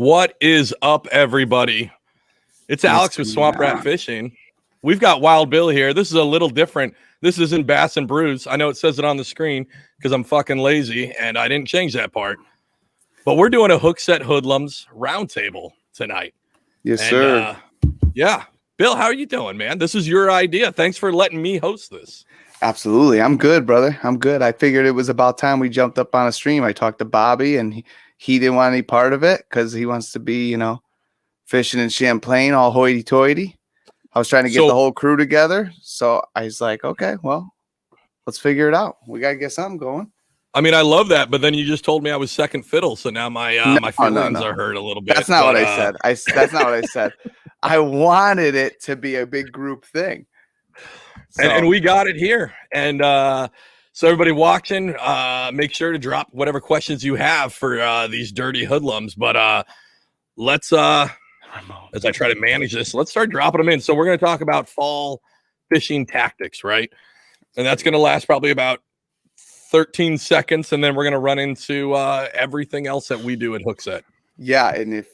What is up, everybody? It's Alex with Swamp Rat Fishing. We've got Wild Bill here. This is a little different. This isn't Bass and Brews. I know it says it on the screen because I'm fucking lazy and I didn't change that part. But we're doing a Hookset Hoodlums roundtable tonight. Yes, sir. Yeah. Bill, how are you doing, man? This is your idea. Thanks for letting me host this. Absolutely. I'm good, brother. I'm good. I figured it was about time we jumped up on a stream. I talked to Bobby and he didn't want any part of it because he wants to be, fishing in Champlain, all hoity-toity. I was trying to get the whole crew together. So I was like, okay, well, let's figure it out. We got to get something going. I mean, I love that, but then you just told me I was second fiddle, so now my feelings are hurt a little bit. That's not what I said. That's not what I said. I wanted it to be a big group thing. So. And we got it here. And so everybody watching, make sure to drop whatever questions you have for these dirty hoodlums. But let's, as I try to manage this, let's start dropping them in. So we're going to talk about fall fishing tactics, right? And that's going to last probably about 13 seconds. And then we're going to run into everything else that we do at Hookset. Yeah. And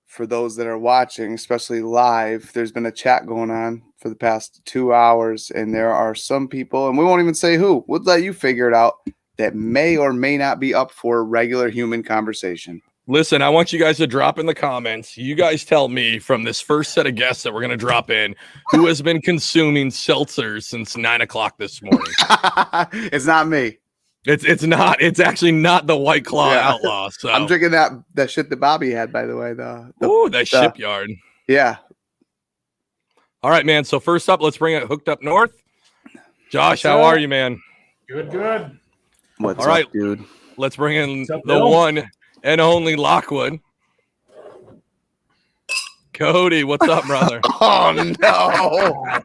for those that are watching, especially live, there's been a chat going on for the past 2 hours, and there are some people, and we won't even say who, we'll let you figure it out, that may or may not be up for a regular human conversation. Listen, I want you guys to drop in the comments. You guys tell me from this first set of guests that we're going to drop in, who has been consuming seltzer since 9 o'clock this morning. It's not me. It's not. It's actually not the White Claw Outlaw. So I'm drinking that shit that Bobby had, by the way. The Shipyard. Yeah. All right, man. So first up, let's bring it hooked up north. Josh, how are you, man? Good. What's all right, up, dude? Let's bring in the one and only Lockwood. Cody, what's up, brother? Oh, no.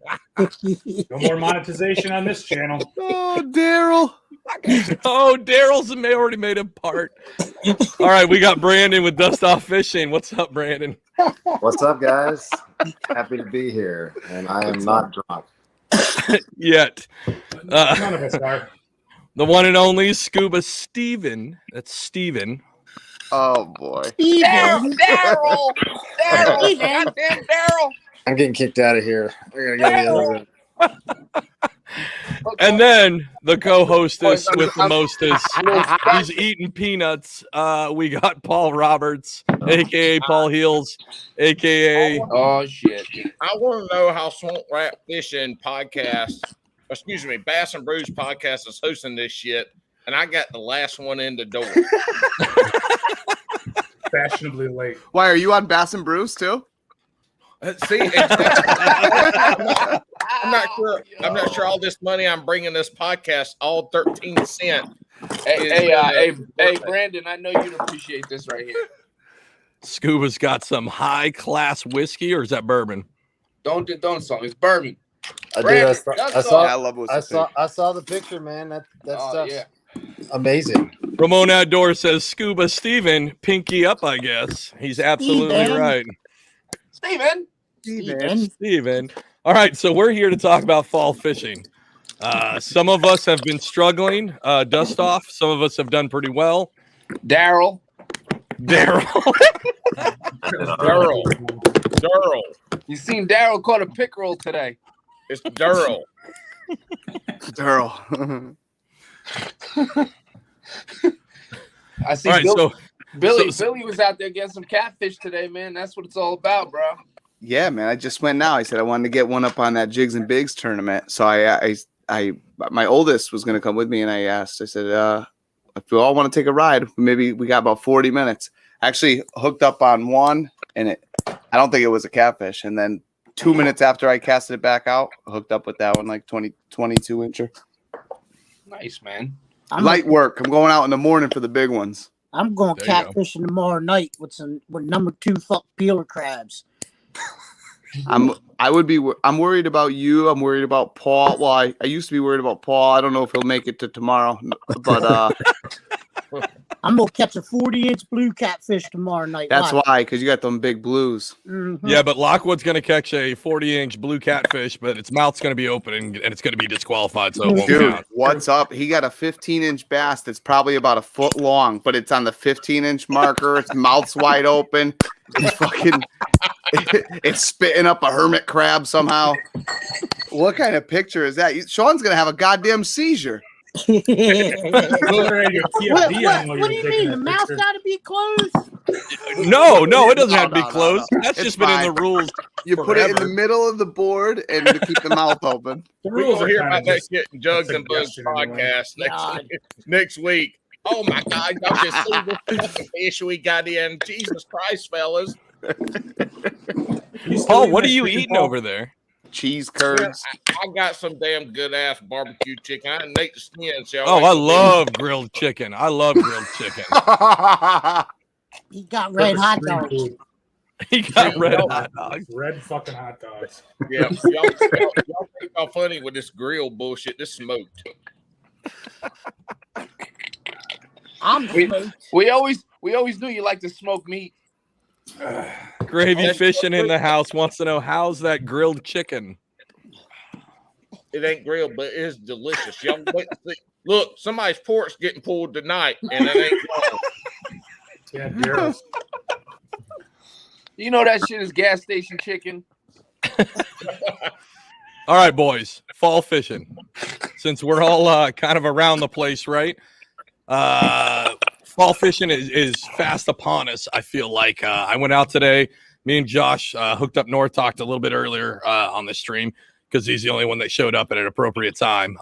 No more monetization on this channel. Oh, Daryl. Oh, Daryl's already made a part. All right, we got Brandon with Dust Off Fishing. What's up, Brandon? What's up, guys? Happy to be here, and I am not drunk. Yet. None of us are. The one and only Scuba Steven. That's Steven. Oh, boy. Daryl! Goddamn Daryl! I'm getting kicked out of here. I gotta go to the other room. And then the co-hostess with the mostest. He's eating peanuts. We got Paul Roberts, a.k.a. Paul Heels, a.k.a. Oh, shit. I want to know how Swamp Rat Fishing Podcast, Bass and Brews Podcast is hosting this shit, and I got the last one in the door. Fashionably late. Why, are you on Bass and Brews, too? See, I'm not sure all this money I'm bringing this podcast, all 13 cents. Hey, Brandon, I know you'd appreciate this right here. Scuba's got some high-class whiskey, or is that bourbon? Don't song. It's bourbon. I saw the picture, man. That stuff's amazing. Ramon Outdoor says Scuba Steven, pinky up, I guess. He's absolutely right. Steven. All right, so we're here to talk about fall fishing. Some of us have been struggling, dust off. Some of us have done pretty well. Daryl. You seen Daryl caught a pickerel today. It's Daryl. I see. All right, Billy was out there getting some catfish today, man. That's what it's all about, bro. Yeah, man. I just went now. I said I wanted to get one up on that Jigs and Bigs tournament. So my oldest was going to come with me, and I asked. I said, if we all want to take a ride, maybe we got about 40 minutes. Actually hooked up on one, and I don't think it was a catfish. And then 2 minutes after I casted it back out, hooked up with that one, like 22 incher. Nice, man. Light work. I'm going out in the morning for the big ones. I'm going catfishing tomorrow night with number 2 fuck peeler crabs. I'm worried about you. I'm worried about Paul. Well, I used to be worried about Paul. I don't know if he'll make it to tomorrow, but I'm gonna catch a 40-inch blue catfish tomorrow night. That's Watch. why, because you got them big blues. Mhm. Yeah, but Lockwood's going to catch a 40-inch blue catfish, but its mouth's going to be open and it's going to be disqualified, so it won't Dude, count. what's up? He got a 15-inch bass that's probably about a foot long, but it's on the 15-inch marker. Its mouth's wide open. It's fucking, it's spitting up a hermit crab somehow. What kind of picture is that? Sean's gonna have a goddamn seizure. Look at your what, TFD what, on while what do you're you taking mean? that The mouth picture. got to be closed? No, it doesn't have to be No. closed. That's It's just been in fine. the rules. You put it in the forever. middle of the board and to keep the mouth open. The We're rules gonna are hear kind about of that just shit in Jugs a and Bugs suggestion anyway. podcast God. next week. Oh my God, y'all just see this fucking fish we got in. Jesus Christ, fellas. You still Paul, eating what are that you chicken, eating Paul? over there? Cheese Man, curds. I got some damn good ass barbecue chicken. I didn't make the skin. So Oh, I love grilled chicken. I love grilled chicken. He got red hot Street dogs. food. He got red Y'all- hot dogs. Red fucking hot dogs. Yeah, y'all think y'all funny with this grill bullshit. This smoked. I'm We- smoked. We always knew you like to smoke meat. Gravy fishing in the house wants to know how's that grilled chicken. It ain't grilled, but it is delicious. Y'all wait and see. Look, somebody's pork's getting pulled tonight, and it ain't wrong. Yeah, Daryl's. You know that shit is gas station chicken. All right, boys, fall fishing. Since we're all kind of around the place, right? Fall fishing is fast upon us. I feel like I went out today. Me and Josh hooked up north, talked a little bit earlier on the stream because he's the only one that showed up at an appropriate time.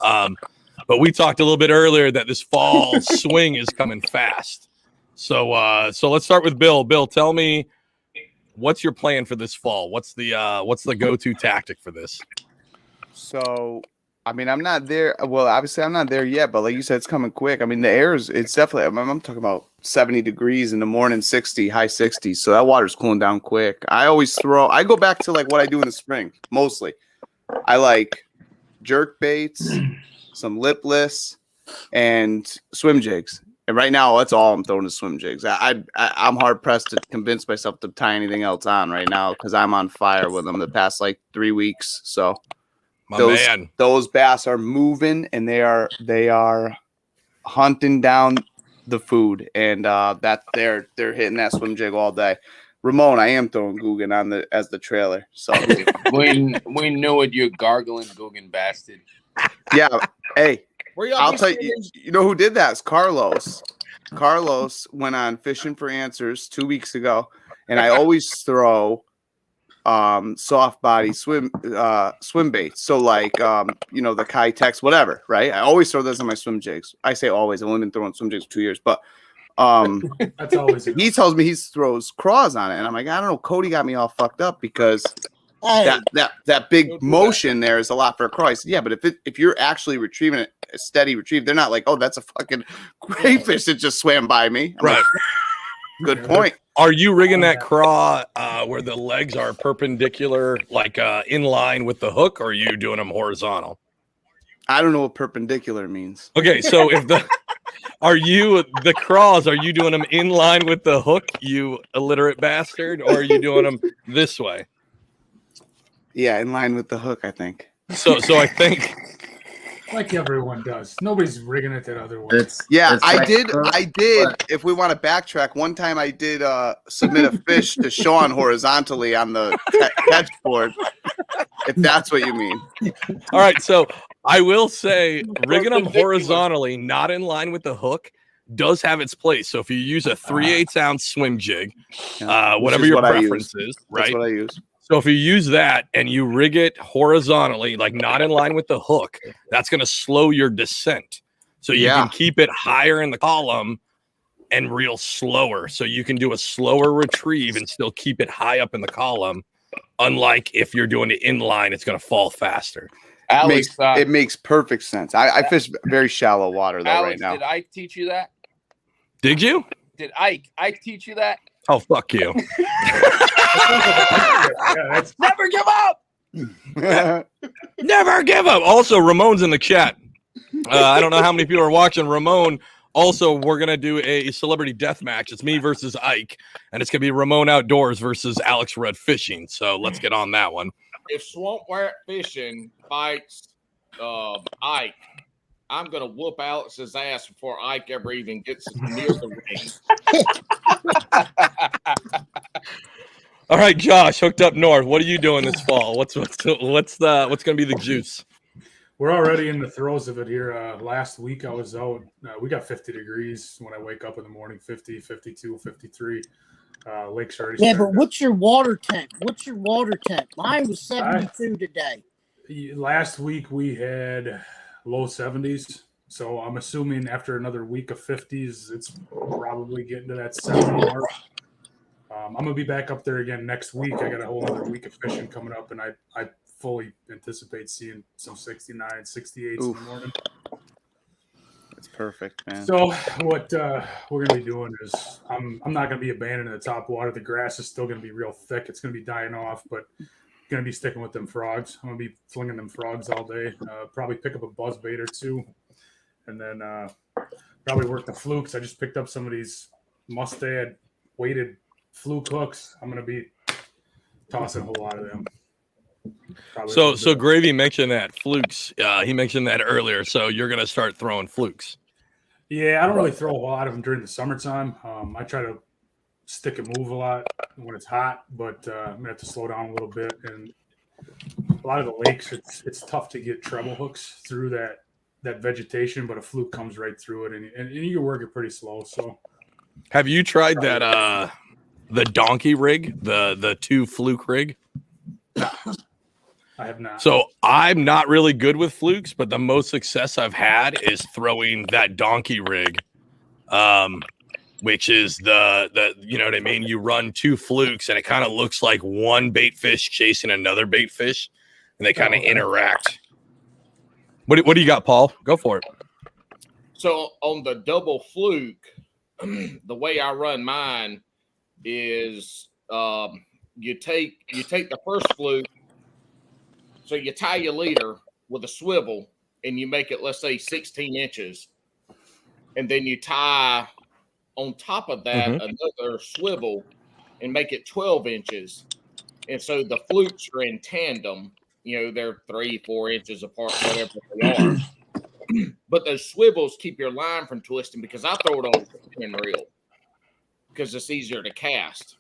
But we talked a little bit earlier that this fall swing is coming fast. So let's start with Bill. Bill, tell me, what's your plan for this fall? What's the go-to tactic for this? So, I mean, I'm not there. Well, obviously, I'm not there yet, but like you said, it's coming quick. I mean, it's definitely, I'm talking about 70 degrees in the morning, 60, high 60s. So that water's cooling down quick. I go back to like what I do in the spring, mostly. I like jerk baits, some lipless, and swim jigs. And right now, that's all I'm throwing is swim jigs. I'm hard pressed to convince myself to tie anything else on right now because I'm on fire with them the past like 3 weeks. So Man. those bass are moving and they are hunting down the food, and that they're hitting that swim jig all day. Ramon, I am throwing Guggen on as the trailer. So we knew it, you gargling Guggen bastard. yeah, hey. Where y'all I'll be tell seeing you, these- you know who did that? It's Carlos. Carlos went on Fishing for Answers 2 weeks ago, and I always throw soft body swim baits. So like the Kitex, whatever, right? I always throw those on my swim jigs. I say always. I've only been throwing swim jigs for 2 years, but That's always enough. he tells me he throws craws on it, and I'm like, I don't know. Cody got me all fucked up because Hey, that big motion there is a lot for a craw. I said, yeah, but if you're actually retrieving it, a steady retrieve, they're not like, oh, that's a fucking crayfish that just swam by me. I'm Right. like, good point. Are you rigging that craw where the legs are perpendicular, like in line with the hook, or are you doing them horizontal? I don't know what perpendicular means. Okay, so if the are you doing them in line with the hook, you illiterate bastard, or are you doing them this way? Yeah, in line with the hook, I think. So I think Like everyone does. Nobody's rigging it that other way. Yeah, I like- did. If we want to backtrack, one time I did submit a fish to Sean horizontally on the catch board. If that's what you mean. all right. So I will say rigging them horizontally, not in line with the hook, does have its place. So if you use a 3/8 ounce swim jig, Which whatever is your what I preference use. is, That's right? what I use. So if you use that and you rig it horizontally, like not in line with the hook, that's going to slow your descent. So you Yeah. can keep it higher in the column and reel slower. So you can do a slower retrieve and still keep it high up in the column. Unlike if you're doing it in line, it's going to fall faster. Alex, It makes perfect sense. I fish very shallow water though Alex, right now. did Ike teach you that? Did you? Did Ike teach you that? Oh, fuck you. Yeah, that's Never give up. Never give up. Also, Ramon's in the chat. I don't know how many people are watching. Ramon Also, we're gonna do a celebrity death match. It's me versus Ike, and it's gonna be Ramon Outdoors versus Alex Red Fishing. So let's get on that one. If Swamp Rat Fishing fights Ike, I'm gonna whoop Alex's ass before Ike ever even gets near the ring. All right, Josh, hooked up north. What are you doing this fall? What's gonna be the juice? We're already in the throes of it here. Last week I was out. We got 50 degrees when I wake up in the morning, 50, 52, 53. Lake's already Yeah, started but what's your water temp? What's your water temp? Mine was 72 today. Last week we had low 70s. So I'm assuming after another week of 50s, it's probably getting to that 70 mark. I'm going to be back up there again next week. I got a whole other week of fishing coming up, and I fully anticipate seeing some 69, 68s in the morning. That's perfect, man. So what we're going to be doing is I'm not going to be abandoning the top water. The grass is still going to be real thick. It's going to be dying off, but going to be sticking with them frogs. I'm going to be flinging them frogs all day. Probably pick up a buzz bait or two, and then probably work the flukes. I just picked up some of these Mustad weighted fluke hooks. I'm going to be tossing a whole lot of them. So Gravy mentioned that flukes. He mentioned that earlier. So you're gonna start throwing flukes. Yeah, I don't really throw a lot of them during the summertime. I try to stick and move a lot when it's hot, but I'm gonna have to slow down a little bit. And a lot of the lakes, it's tough to get treble hooks through that vegetation, but a fluke comes right through it, and you can work it pretty slow. So, have you tried that the donkey rig, the 2 fluke rig? I have not. So I'm not really good with flukes, but the most success I've had is throwing that donkey rig, which is the you know what I mean? You run 2 flukes and it kind of looks like one bait fish chasing another bait fish, and they kind of interact. What do you got, Paul? Go for it. So on the double fluke, the way I run mine is you take the first fluke. So you tie your leader with a swivel and you make it, let's say, 16 inches. And then you tie on top of that another swivel and make it 12 inches. And so the flukes are in tandem. You know, they're 3-4 inches apart, whatever they are. But those swivels keep your line from twisting, because I throw it on a spinning reel because it's easier to cast.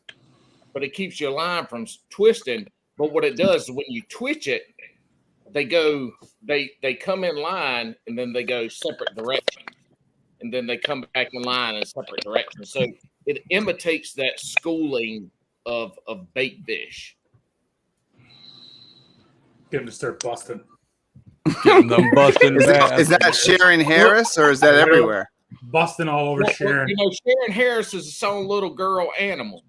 But it keeps your line from twisting. But what it does is when you twitch it, they come in line and then they go separate directions. And then they come back in line in separate directions. So it imitates that schooling of bait fish. Get them to start busting. Getting them busting. Is that Sharon Harris, or is that everywhere? Busting all over Sharon. You know, Sharon Harris is its own little girl animal.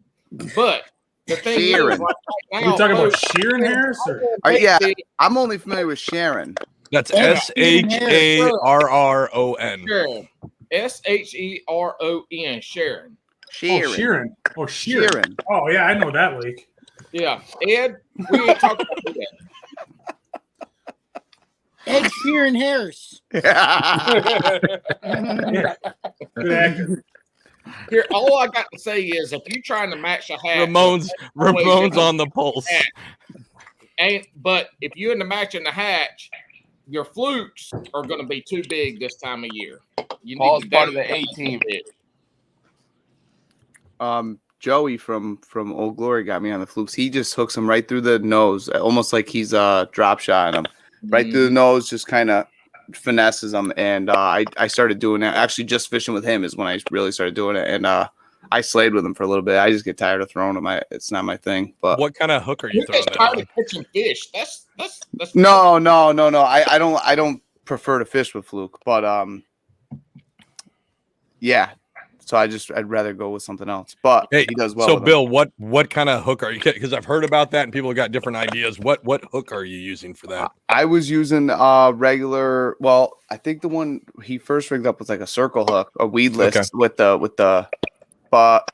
But the thing Sharon. is, right now, Are you talking about Sharon Harris? Or? Yeah, I'm only familiar with Sharon. That's SHARRON. Sharon. SHERON. Sharon. Sharon. Oh, Sharon. Oh, yeah, I know that lake. Yeah. Ed, we ain't talking about that. Ed Sheeran Harris. Yeah. Good actor. Here, all I got to say is, if you're trying to match a hat, Ramon's on the pulse. But if you're in the matching the hatch, your flukes are going to be too big this time of year. Paul's part of the A team. Joey from Old Glory got me on the flukes. He just hooks them right through the nose, almost like he's drop shotting them right through the nose, just kind of finesses them. And I started doing that. Actually, just fishing with him is when I really started doing it. And I slayed with him for a little bit. I just get tired of throwing them. It's not my thing. But what kind of hook are you throwing? Tired of catching fish. That's no. I don't prefer to fish with fluke, but yeah. So I'd rather go with something else. But hey, he does well. So with Bill, what kind of hook are you? Because I've heard about that and people have got different ideas. What hook are you using for that? I was using regular. Well, I think the one he first rigged up was like a circle hook, a weedless with the. But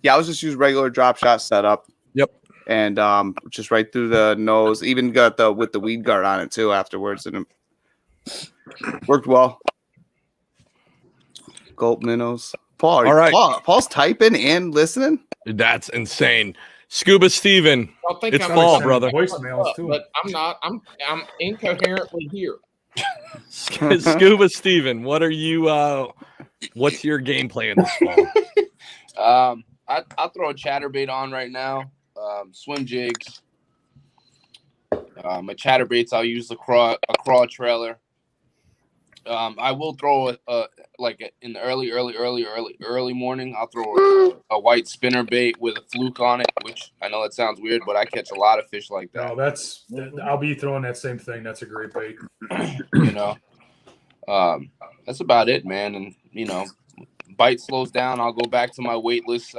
yeah, I was just using regular drop shot setup. Yep. And just right through the nose. Even got with the weed guard on it too afterwards, and it worked well. Gulp minnows. Paul, All right. Paul's typing and listening. That's insane. Scuba Steven. I think It's I'm fall, sending brother. Voicemails too. but I'm not. I'm incoherently here. Scuba Steven, what are you what's your game plan this fall? I'll throw a chatterbait on right now. Swim jigs. My chatterbaits, I'll use a crawl trailer. I will throw in the early morning. I'll throw a white spinner bait with a fluke on it, which I know that sounds weird, but I catch a lot of fish like that. No, I'll be throwing that same thing. That's a great bait. You know, that's about it, man. And bite slows down, I'll go back to my weightless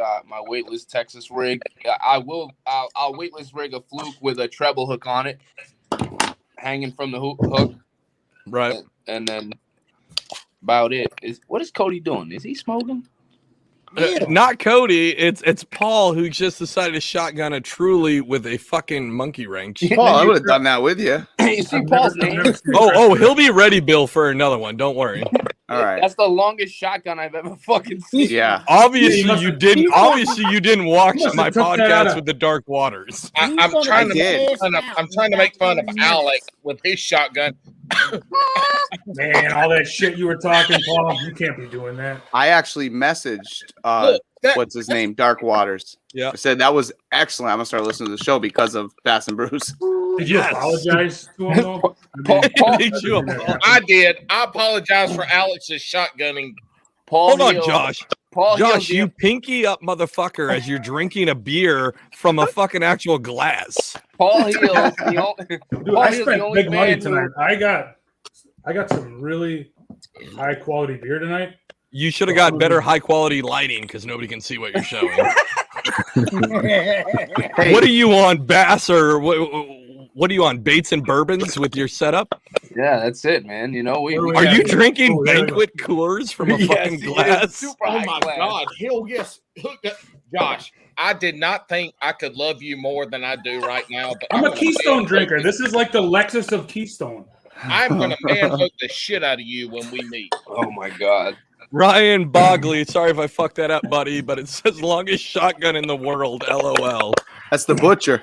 Texas rig. I'll weightless rig a fluke with a treble hook on it, hanging from the hook. Right. And then about it. What is Cody doing? Is he smoking? Not Cody. It's Paul who just decided to shotgun a Truly with a fucking monkey wrench. Paul, I would have done that with you. You see Paul's name? He'll be ready, Bill, for another one. Don't worry. All right. That's the longest shotgun I've ever fucking seen. Yeah. Obviously, you didn't watch my podcast with the Dark Waters. I'm trying to make fun of Alec with his shotgun. Man, all that shit you were talking, Paul, you can't be doing that. I actually messaged what's his name, Dark Waters. Yeah. I said that was excellent. I'm gonna start listening to the show because of Bass and Bruce. Did you apologize to him though? I did. I apologize for Alex's shotgunning. Hold on, Josh. Josh, you pinky up motherfucker as you're drinking a beer from a fucking actual glass. Paul Heels. Dude, I spent big money tonight. I got some really high quality beer tonight. You should have got better high quality lighting because nobody can see what you're showing. What are you on, Bass, or what are you on, Baits and Bourbons with your setup? Yeah, that's it, man. Are you drinking banquet Coors from a fucking glass? Oh my God! Hell yes, Josh. I did not think I could love you more than I do right now. But I'm a Keystone drinker. This is like the Lexus of Keystone. I'm gonna manhook the shit out of you when we meet. Oh my God. Ryan Bogley, sorry if I fucked that up, buddy, but it says longest shotgun in the world. LOL. That's the butcher.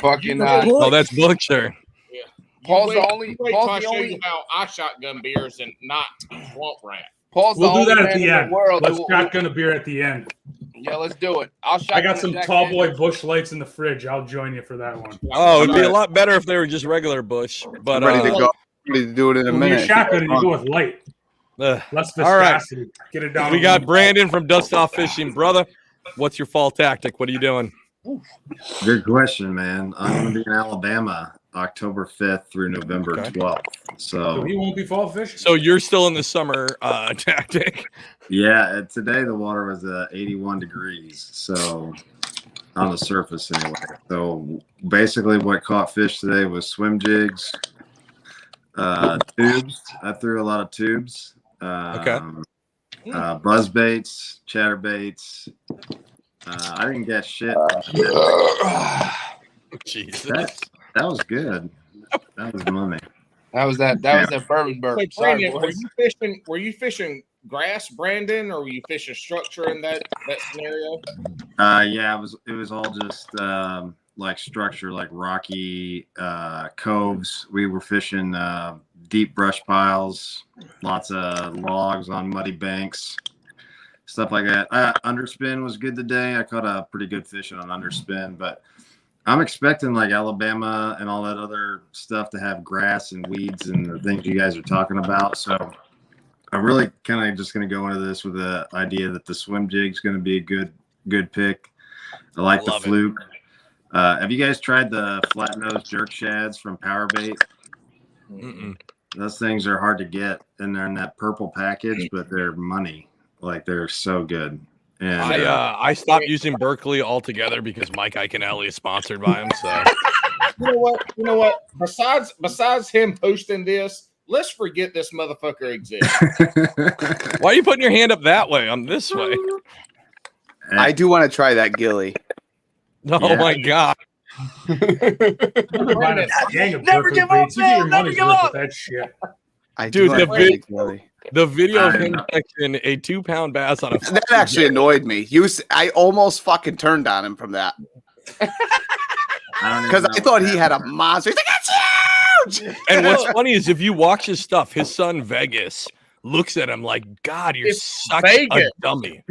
Fucking. Oh, that's Butcher. Yeah. Paul's wait, the only. Wait Paul's till I the show only. you how I shotgun beers and not Swamp Rat. Paul's We'll the do only that at man the in end. the world. Let's shotgun a beer at the end. Yeah, let's do it. I got some tall boy Bush Lights in the fridge. I'll join you for that one. Oh, it'd be a lot better if they were just regular Bush. But I'm ready to go. Ready to do it in a minute. Your shotgun, you go with light. Less viscosity. All right. Get it down. We got Brandon from Dust Off Fishing. Brother, what's your fall tactic? What are you doing? Good question, man. I'm going to be in Alabama October 5th through November 12th. So he won't be fall fishing. So you're still in the summer tactic. Yeah, today the water was 81 degrees. So on the surface anyway. So basically what caught fish today was swim jigs, tubes. I threw a lot of tubes. Buzz baits, chatter baits. I didn't get shit. Jesus. That was good. That was money. That was that bourbon burp. Wait, Sorry, Brandon, boys. were you fishing grass, Brandon, or were you fishing structure in that scenario? Yeah, it was all just like structure, like rocky coves. We were fishing deep brush piles, lots of logs on muddy banks, stuff like that. Underspin was good today. I caught a pretty good fish on underspin, but I'm expecting like Alabama and all that other stuff to have grass and weeds and the things you guys are talking about. So I'm really kind of just going to go into this with the idea that the swim jig is going to be a good pick. I like the fluke. Have you guys tried the flat nose jerk shads from Powerbait? Those things are hard to get, and they're in that purple package, but they're money. Like they're so good. And I stopped using Berkeley altogether because Mike Iaconelli is sponsored by him. So You know what? Besides him posting this, let's forget this motherfucker exists. Why are you putting your hand up that way? I'm this way. I do want to try that gilly. Oh my God. Never give up, man. Never give up. That shit. I do Dude, want to try the gilly. The video of him catching a 2-pound bass on a That actually annoyed me. I almost fucking turned on him from that because I thought he had a monster. He's like, it's huge. And what's funny is if you watch his stuff, his son Vegas looks at him like, God, you're such a dummy.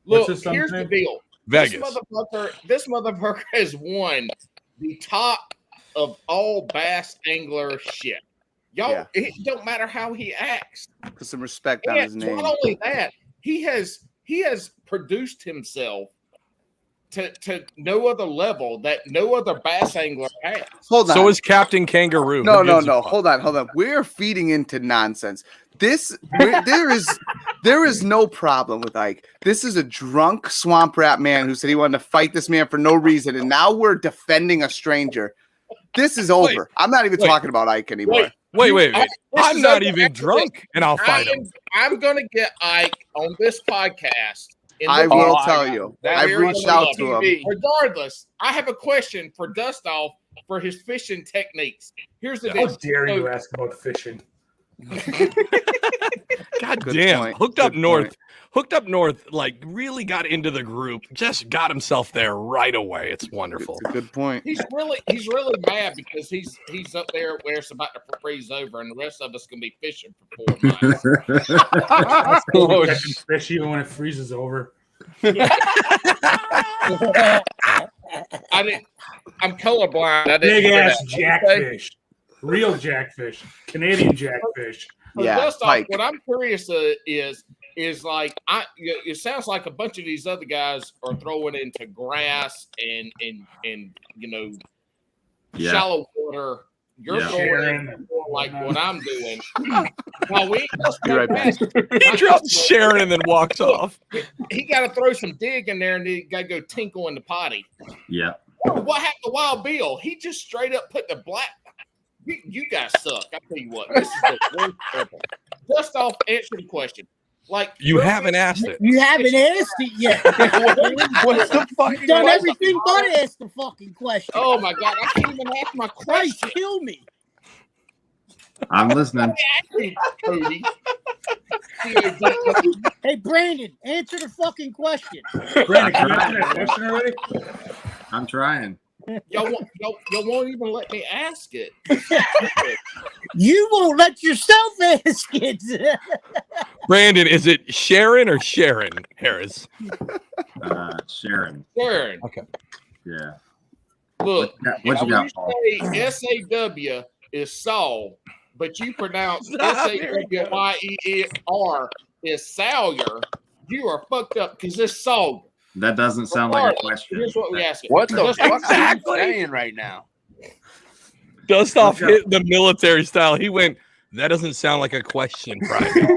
Look, here's the deal. Vegas. This motherfucker has won the top of all bass angler shit. Y'all, it don't matter how he acts. Put some respect on his name. Not only that, he has produced himself to no other level that no other bass angler has. Hold on. So is Captain Kangaroo. No. Hold on. We're feeding into nonsense. There is no problem with Ike. This is a drunk swamp rat man who said he wanted to fight this man for no reason, and now we're defending a stranger. This is over. I'm not even talking about Ike anymore. Wait. I'm not even drunk, and I'll fight him. I'm going to get Ike on this podcast. I will tell you. I've reached out to him. Regardless, I have a question for Dust Off for his fishing techniques. Here's the deal. How dare you ask about fishing? God damn. Hooked Up North, like, really got into the group, just got himself there right away. It's wonderful. It's a good point. He's really mad because he's up there where it's about to freeze over, and the rest of us can be fishing for 4 months. Fish even when it freezes over. I'm colorblind. Big ass jackfish, real jackfish, Canadian jackfish. Pike. What I'm curious is like it sounds like a bunch of these other guys are throwing into grass and shallow water. You're throwing into more like what I'm doing. Well, we You're right, he drops Sharon and then walks off. He got to throw some dig in there and he got to go tinkle in the potty. Yeah. What happened to Wild Bill? He just straight up put the black. You guys suck. I tell you what, this is the worst ever. Dust Off, answer the question. Like you haven't asked it. You haven't asked it yet. What's the fuck? You've done everything but ask the fucking question. Oh my god, I can't even ask my Christ, question. kill me. I'm listening. Cody. Hey, Brandon, answer the fucking question. Brandon, can you answer that question already? I'm trying. Y'all won't even let me ask it. You won't let yourself ask it. Brandon, is it Sharon or Sharon Harris? Sharon. Sharon. Okay. Yeah. Look, what you got, Paul? say SAW is Saul, but you pronounce SAWYER is Sawyer. You are fucked up because it's Sawyer. That doesn't sound like a question. Here's what we ask it. What the fuck Exactly. are you saying right now? Dust Off hit the military style. He went, that doesn't sound like a question, Private. I'm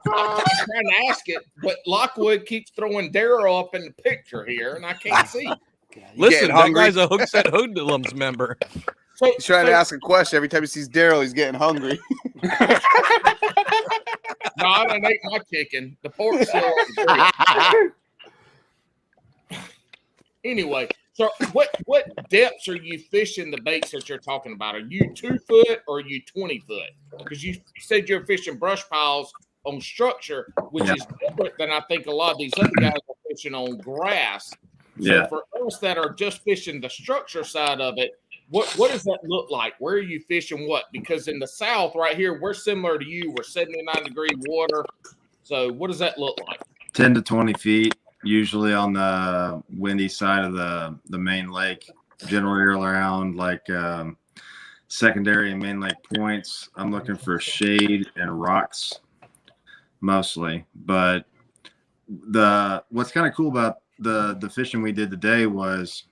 trying to ask it, but Lockwood keeps throwing Daryl up in the picture here, and I can't see. Listen, that hungry. guy's a Hookset Hoodlums member. He's trying to ask a question. Every time he sees Daryl, he's getting hungry. No, I done ate my chicken. The pork's still on the grill. Anyway, so what depths are you fishing the baits that you're talking about? Are you 2 foot or are you 20 foot? Because you said you're fishing brush piles on structure, which is different than I think a lot of these other guys are fishing on grass. So for us that are just fishing the structure side of it, what does that look like? Where are you fishing what? Because in the south right here, we're similar to you. We're 79-degree water. So what does that look like? 10 to 20 feet, usually on the windy side of the main lake, generally around like secondary and main lake points. I'm looking for shade and rocks mostly. But what's kind of cool about the fishing we did today was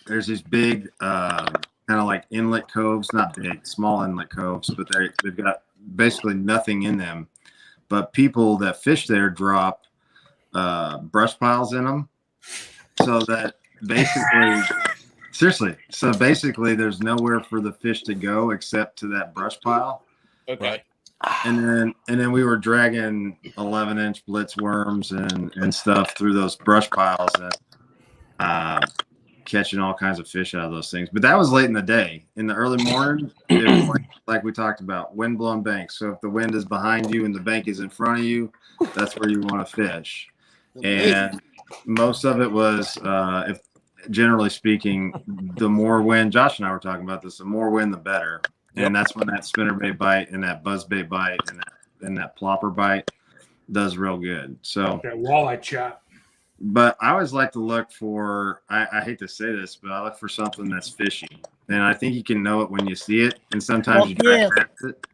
there's these big kind of like inlet coves, not big, small inlet coves, but they've got basically nothing in them. But people that fish there drop brush piles in them, so that basically, seriously, so basically there's nowhere for the fish to go except to that brush pile. Okay. And then we were dragging 11-inch blitz worms and stuff through those brush piles. And catching all kinds of fish out of those things. But that was late in the day. In the early morning, it was like we talked about, wind blown banks. So if the wind is behind you and the bank is in front of you, that's where you want to fish. And most of it was, if generally speaking, the more wind, Josh and I were talking about this, the more wind, the better. And that's when that spinnerbait bite and that buzzbait bite and that plopper bite does real good. So that walleye chop. But I always like to look for, I hate to say this, but I look for something that's fishy. And I think you can know it when you see it. And sometimes you drive past it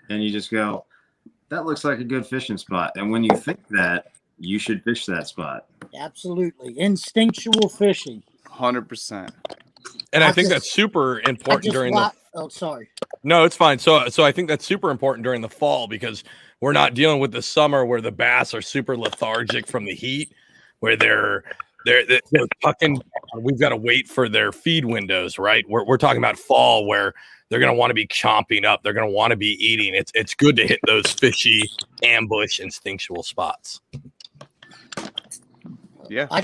and you just go, that looks like a good fishing spot. And when you think that, you should fish that spot. Absolutely. Instinctual fishing. 100%. And I think that's super important during the. Oh, sorry. No, it's fine. So I think that's super important during the fall because we're not dealing with the summer where the bass are super lethargic from the heat, where they're tucking. We've got to wait for their feed windows, right? We're talking about fall where they're going to want to be chomping up. They're going to want to be eating. It's good to hit those fishy ambush instinctual spots. Yeah, I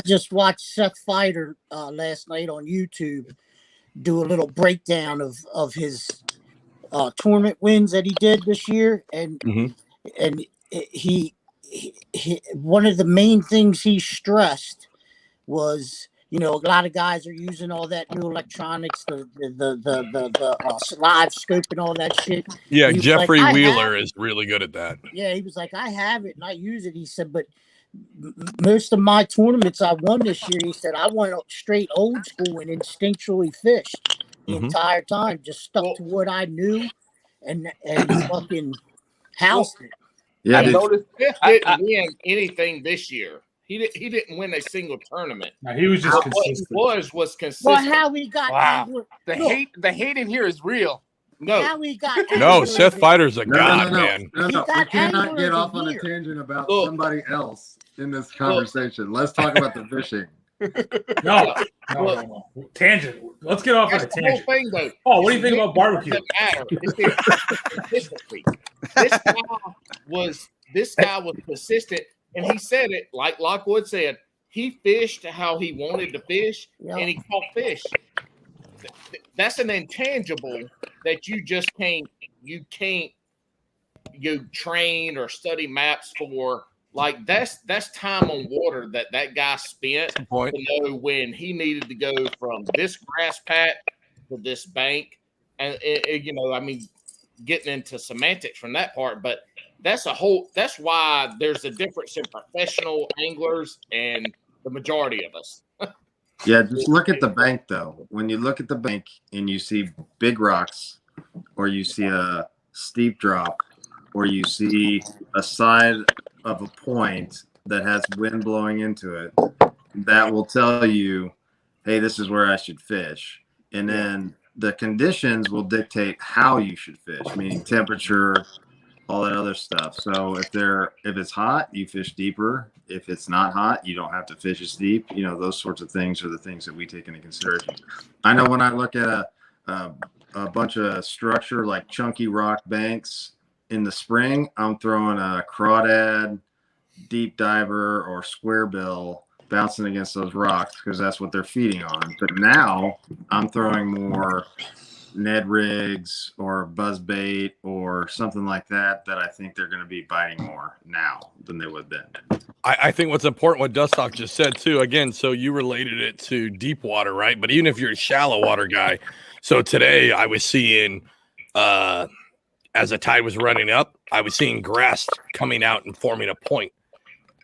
just watched Seth Fighter last night on YouTube do a little breakdown of his tournament wins that he did this year, and he one of the main things he stressed was, you know, a lot of guys are using all that new electronics, the live scope and all that shit. Yeah, Jeffrey Wheeler is really good at that. Yeah, he was like, I have it and I use it. He said, but most of my tournaments I won this year, he said, I went straight old school and instinctually fished the entire time, just stuck to what I knew and fucking housed it. Yeah, I noticed Smith didn't win anything this year. He didn't win a single tournament. No, he was just consistent. What he was consistent. Well, how he got the hate in here is real. No, how he got Seth Fighter's a god, man. No, we cannot get off on a tangent about somebody else in this conversation. Let's talk about the fishing. No. Tangent. Let's get off on a tangent. Thing, though. Oh, what do you think about barbecue? This guy was consistent, and he said it like Lockwood said. He fished how he wanted to fish, and he caught fish. That's an intangible that you just can't train or study maps for. Like that's time on water that guy spent to know when he needed to go from this grass patch to this bank, and getting into semantics from that part. But that's why there's a difference in professional anglers and the majority of us. Yeah, just look at the bank though. When you look at the bank and you see big rocks, or you see a steep drop, or you see a side of a point that has wind blowing into it, that will tell you, hey, this is where I should fish. And then the conditions will dictate how you should fish, meaning temperature, all that other stuff. So if it's hot, you fish deeper. If it's not hot, you don't have to fish as deep. You know, those sorts of things are the things that we take into consideration. I know when I look at a bunch of structure like chunky rock banks in the spring, I'm throwing a crawdad, deep diver, or square bill bouncing against those rocks because that's what they're feeding on. But now I'm throwing more Ned rigs or buzzbait or something like that I think they're going to be biting more now than they would then. I think what's important, what Dustock just said too, again, so you related it to deep water, right? But even if you're a shallow water guy, so today I was seeing, as the tide was running up, I was seeing grass coming out and forming a point.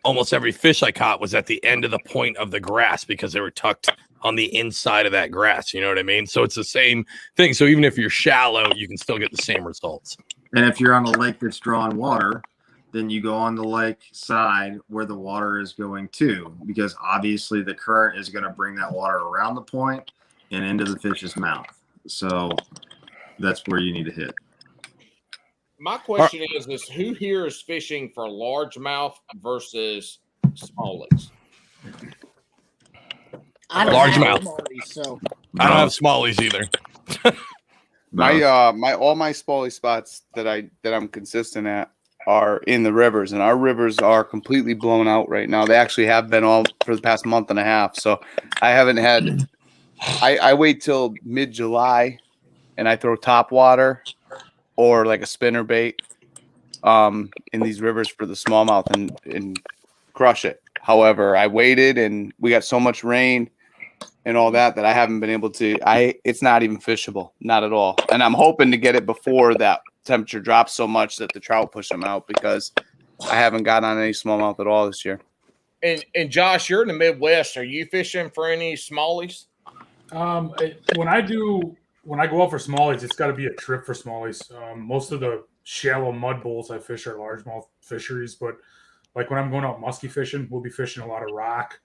Almost every fish I caught was at the end of the point of the grass because they were tucked on the inside of that grass. You know what I mean? So it's the same thing. So even if you're shallow, you can still get the same results. And if you're on a lake that's drawing water, then you go on the lake side where the water is going to, because obviously the current is going to bring that water around the point and into the fish's mouth. So that's where you need to hit. My question is who here is fishing for largemouth versus smallies? I don't Largemouth. Smallies, so. I don't have smallies either. All my smallie spots that I'm consistent at, are in the rivers, and our rivers are completely blown out right now. They actually have been all for the past month and a half. So I haven't had. I wait till mid-July, and I throw top water or like a spinner bait in these rivers for the smallmouth and crush it. However, I waited, and we got so much rain and all that I haven't been able to. It's not even fishable, not at all. And I'm hoping to get it before that temperature drops so much that the trout push them out, because I haven't got on any smallmouth at all this year. And Josh, you're in the Midwest. Are you fishing for any smallies? When I go out for smallies, it's got to be a trip for smallies. Most of the shallow mud bowls I fish are largemouth fisheries, but like when I'm going out musky fishing, we'll be fishing a lot of rock.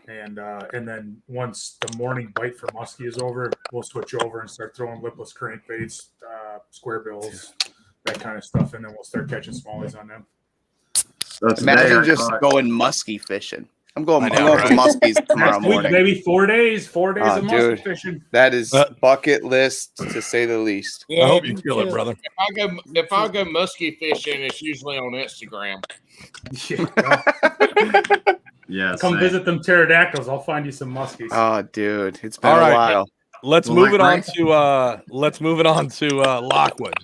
And then once the morning bite for muskie is over, we'll switch over and start throwing lipless crankbaits, square bills, that kind of stuff, and then we'll start catching smallies on them. So Imagine just going muskie fishing. I'm going for muskies tomorrow morning. Maybe 4 days of muskie fishing. That is bucket list, to say the least. Yeah, I hope you feel it, brother. If I go muskie fishing, it's usually on Instagram. Yeah, come visit them pterodactyls. I'll find you some muskies. Oh, dude, it's been a while. Let's move it on to Lockwood.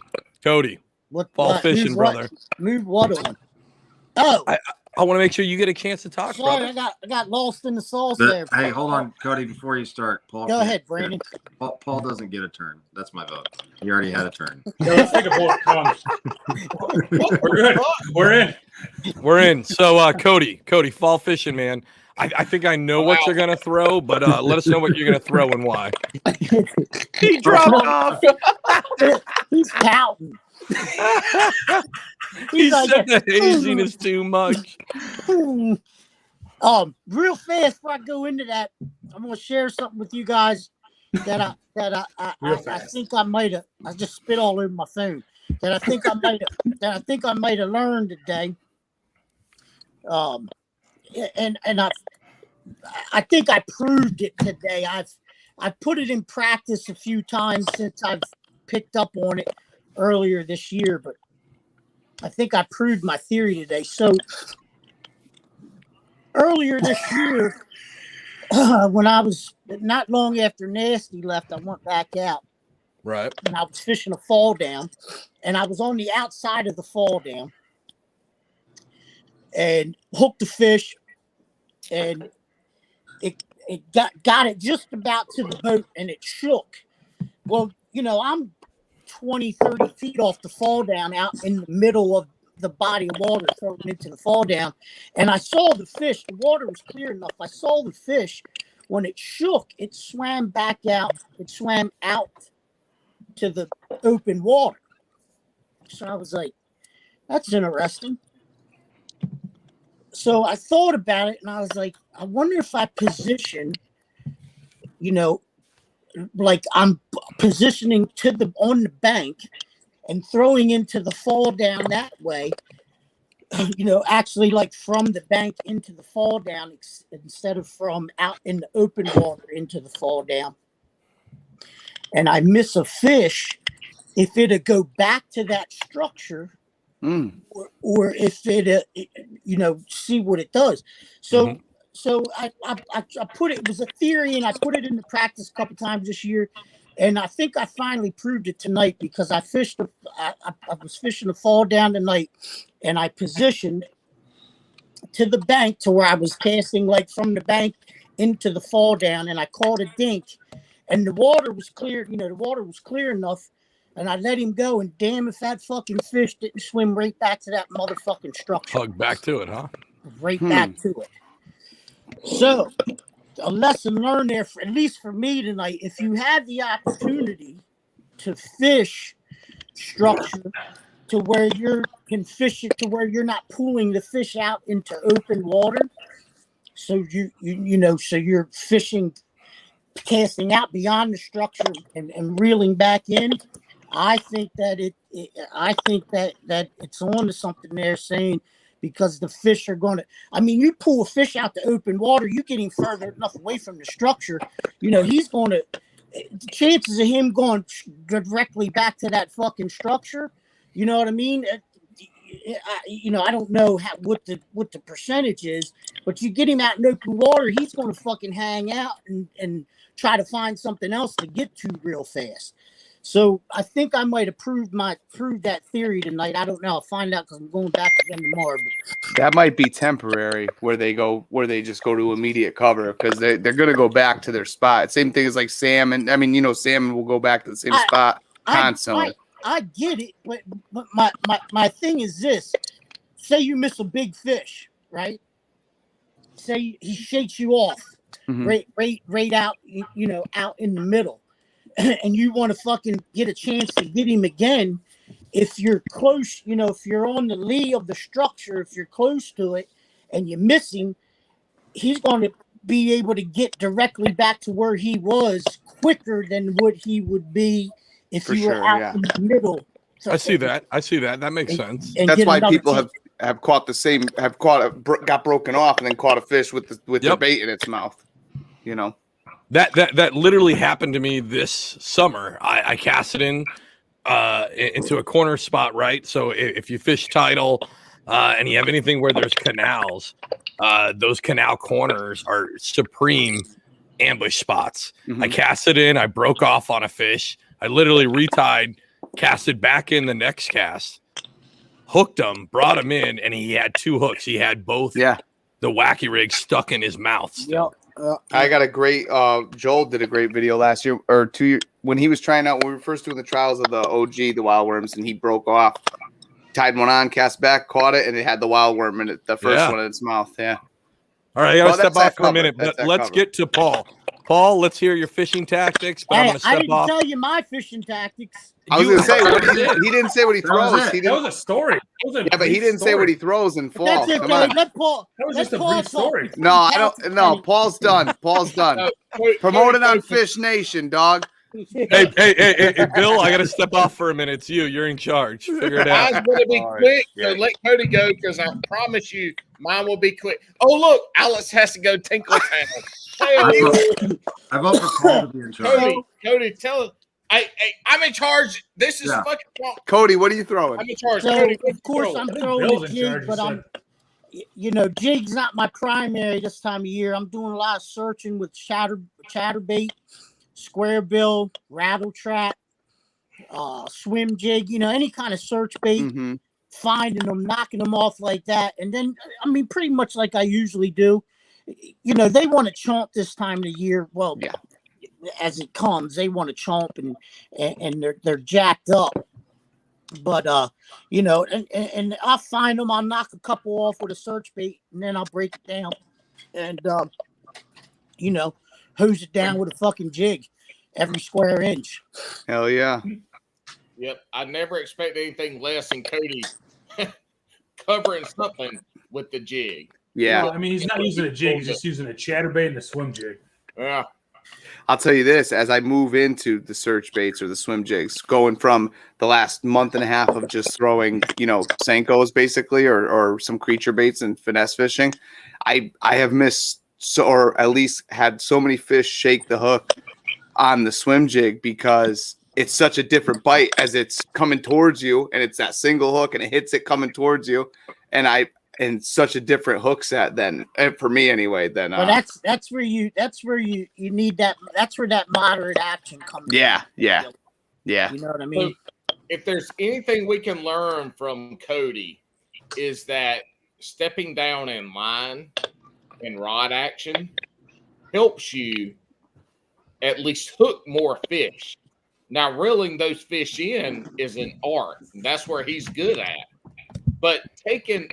Cody, fall fishing, brother. Move what on? Oh, I want to make sure you get a chance to talk, sorry, brother. I got lost in the sauce there. Hey, hold on, Cody. Before you start, Paul. Go ahead, Brandon. Paul doesn't get a turn. That's my vote. He already had a turn. Yeah, let's take a vote. We're good. We're in. So, Cody, fall fishing, man. I think I know what you're gonna throw, but let us know what you're gonna throw and why. He dropped off. He's pouting. He said the hazing is too much. Real fast before I go into that, I'm gonna share something with you guys that I think I might have. I just spit all over my phone. That I think I might have learned today. And I think I proved it today. I've put it in practice a few times since I've picked up on it earlier this year, but I think I proved my theory today. So earlier this year, when I was not long after Nasty left, I went back out. Right. And I was fishing a fall down, and I was on the outside of the fall down and hooked the fish, and it got it just about to the boat, and it shook. Well, I'm 20, 30 feet off the fall down out in the middle of the body of water thrown into the fall down. And I saw the fish. The water was clear enough. I saw the fish. When it shook, it swam back out. It swam out to the open water. So I was like, that's interesting. So I thought about it, and I was like, I wonder if I position, like I'm positioning on the bank and throwing into the fall down that way, actually like from the bank into the fall down instead of from out in the open water into the fall down. And I miss a fish, if it'd go back to that structure, or if it, see what it does. So, So I put it was a theory, and I put it into practice a couple times this year, and I think I finally proved it tonight, because I was fishing a fall down tonight, and I positioned to the bank to where I was casting like from the bank into the fall down, and I caught a dink, and the water was clear. The water was clear enough, and I let him go. And damn, if that fucking fish didn't swim right back to that motherfucking structure. Hug back to it, huh? Right back to it. So, a lesson learned there, at least for me tonight, if you have the opportunity to fish structure to where you can fish it to where you're not pulling the fish out into open water, so so you're fishing, casting out beyond the structure and reeling back in. I think that that it's on to something there, saying, because the fish are going to, you pull a fish out to open water, you get him further enough away from the structure, he's going to, the chances of him going directly back to that fucking structure, you know what I mean? I don't know what the percentage is, but you get him out in open water, he's going to fucking hang out and try to find something else to get to real fast. So I think I might have proved that theory tonight. I don't know. I'll find out because I'm going back again tomorrow. That might be temporary where they just go to immediate cover because they're going to go back to their spot. Same thing as like salmon. I mean, salmon will go back to the same spot constantly. I get it, but my thing is this. Say you miss a big fish, right? Say he shakes you off right out, out in the middle. And you want to fucking get a chance to get him again. If you're close, if you're on the lee of the structure, if you're close to it and you miss him, he's going to be able to get directly back to where he was quicker than what he would be if you were out in the middle. I see that. That makes sense. And that's why people have caught got broken off and then caught a fish with their bait in its mouth. That literally happened to me this summer. I casted into a corner spot, right? So if you fish tidal and you have anything where there's canals, those canal corners are supreme ambush spots. I casted in, I broke off on a fish. I literally retied, casted back in the next cast, hooked him, brought him in, and he had 2 hooks. He had both the wacky rig stuck in his mouth still. I got a great Joel did a great video last year or 2 years when he was trying out when we were first doing the trials of the OG, the wild worms, and he broke off, tied one on, cast back, caught it, and it had the wild worm in it, the first one in its mouth. Yeah. All right, I gotta step off for a minute, but let's get to Paul. Paul, let's hear your fishing tactics. But I'm gonna step off. I didn't tell you my fishing tactics. I was going to say, he didn't say what he throws. That was a story. But he didn't say what he throws in fall. That's it, let Paul. That was just a brief story. No, I don't. No, Paul's done. Paul's done. Promoted on Fish Nation, dog. Hey, Bill, I got to step off for a minute. It's you. You're in charge. Figure it out. Mine's going to be quick, so let Cody go because I promise you mine will be quick. Oh, look, Alice has to go Tinkle Town. I vote for Paul to be in charge. Cody, tell us. I'm in charge. This is fucking wrong. Cody, what are you throwing? I'm in charge. So, Cody, of course, I'm throwing a jig, but jig's not my primary this time of year. I'm doing a lot of searching with chatterbait, square bill, rattle trap, swim jig, any kind of search bait, finding them, knocking them off like that. And then, pretty much like I usually do. They want to chomp this time of the year. Well, as it comes, they want to chomp and they're jacked up. But and I'll find them. I'll knock a couple off with a search bait, and then I'll break it down, and hose it down with a fucking jig every square inch. Hell yeah. Yep, I never expect anything less than Cody covering something with the jig. Yeah, well, he's not using a jig; he's just using a chatterbait and a swim jig. Yeah. I'll tell you this, as I move into the search baits or the swim jigs, going from the last month and a half of just throwing, Senkos basically, or some creature baits and finesse fishing, I have missed or at least had so many fish shake the hook on the swim jig because it's such a different bite as it's coming towards you and it's that single hook and it hits it coming towards you. And such a different hook set than for me anyway. Then that's where you need that. That's where that moderate action comes. Yeah. You know what I mean? So if there's anything we can learn from Cody, is that stepping down in line and rod action helps you at least hook more fish. Now reeling those fish in is an art. That's where he's good at. But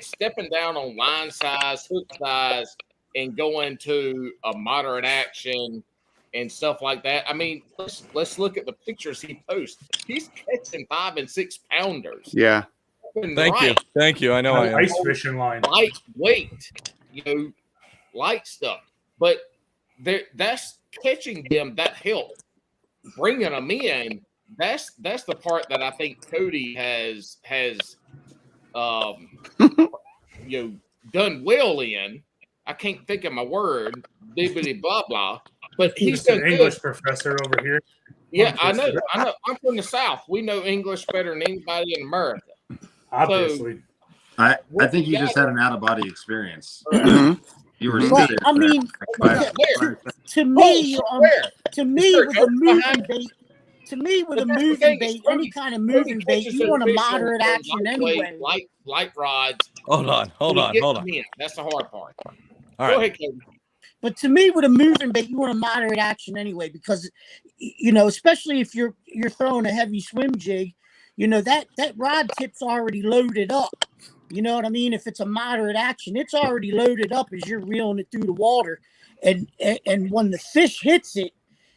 stepping down on line size, hook size, and going to a moderate action and stuff like that. Let's look at the pictures he posts. He's catching 5 and 6 pounders. Yeah. Thank you. I know I am. Ice fishing line. Lightweight, light stuff. But that's catching them. That helps. Bringing them in. That's the part that I think Cody has done well in. I can't think of my word, bibbidi blah blah. But he's done an English professor over here. Yeah, I know. I'm from the South. We know English better than anybody in America. Obviously. I think you just had an out of body experience. Mhm. You were Well, serious. I mean, there. to me, Sir, with a moving behind- bait, to me with a But that's the moving thing, bait, Cody- any kind of Cody moving bait, catches you those want a fish on moderate action lightweight, anyway. light rods. Hold on. When he gets them in. That's the hard part. All Go right. ahead, Cody. But to me, with a moving bait, you want a moderate action anyway, because especially if you're throwing a heavy swim jig, that rod tip's already loaded up. You know what I mean? If it's a moderate action, it's already loaded up as you're reeling it through the water, and when the fish hits it,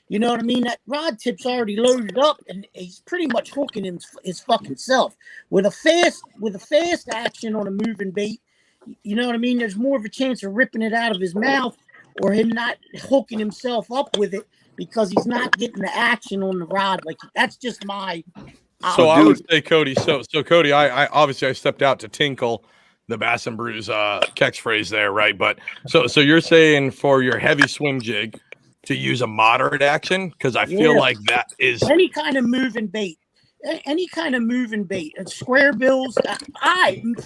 you know what I mean? That rod tip's already loaded up, and he's pretty much hooking his fucking self. With a fast action on a moving bait, you know what I mean? There's more of a chance of ripping it out of his mouth or him not hooking himself up with it because he's not getting the action on the rod. Like, that's just my. So I would say, Cody. So Cody, I obviously I stepped out to tinkle the Bass and Brews catchphrase there, right? But so you're saying for your heavy swim jig to use a moderate action, because I feel like that is any kind of moving bait. Any kind of moving bait, and square bills.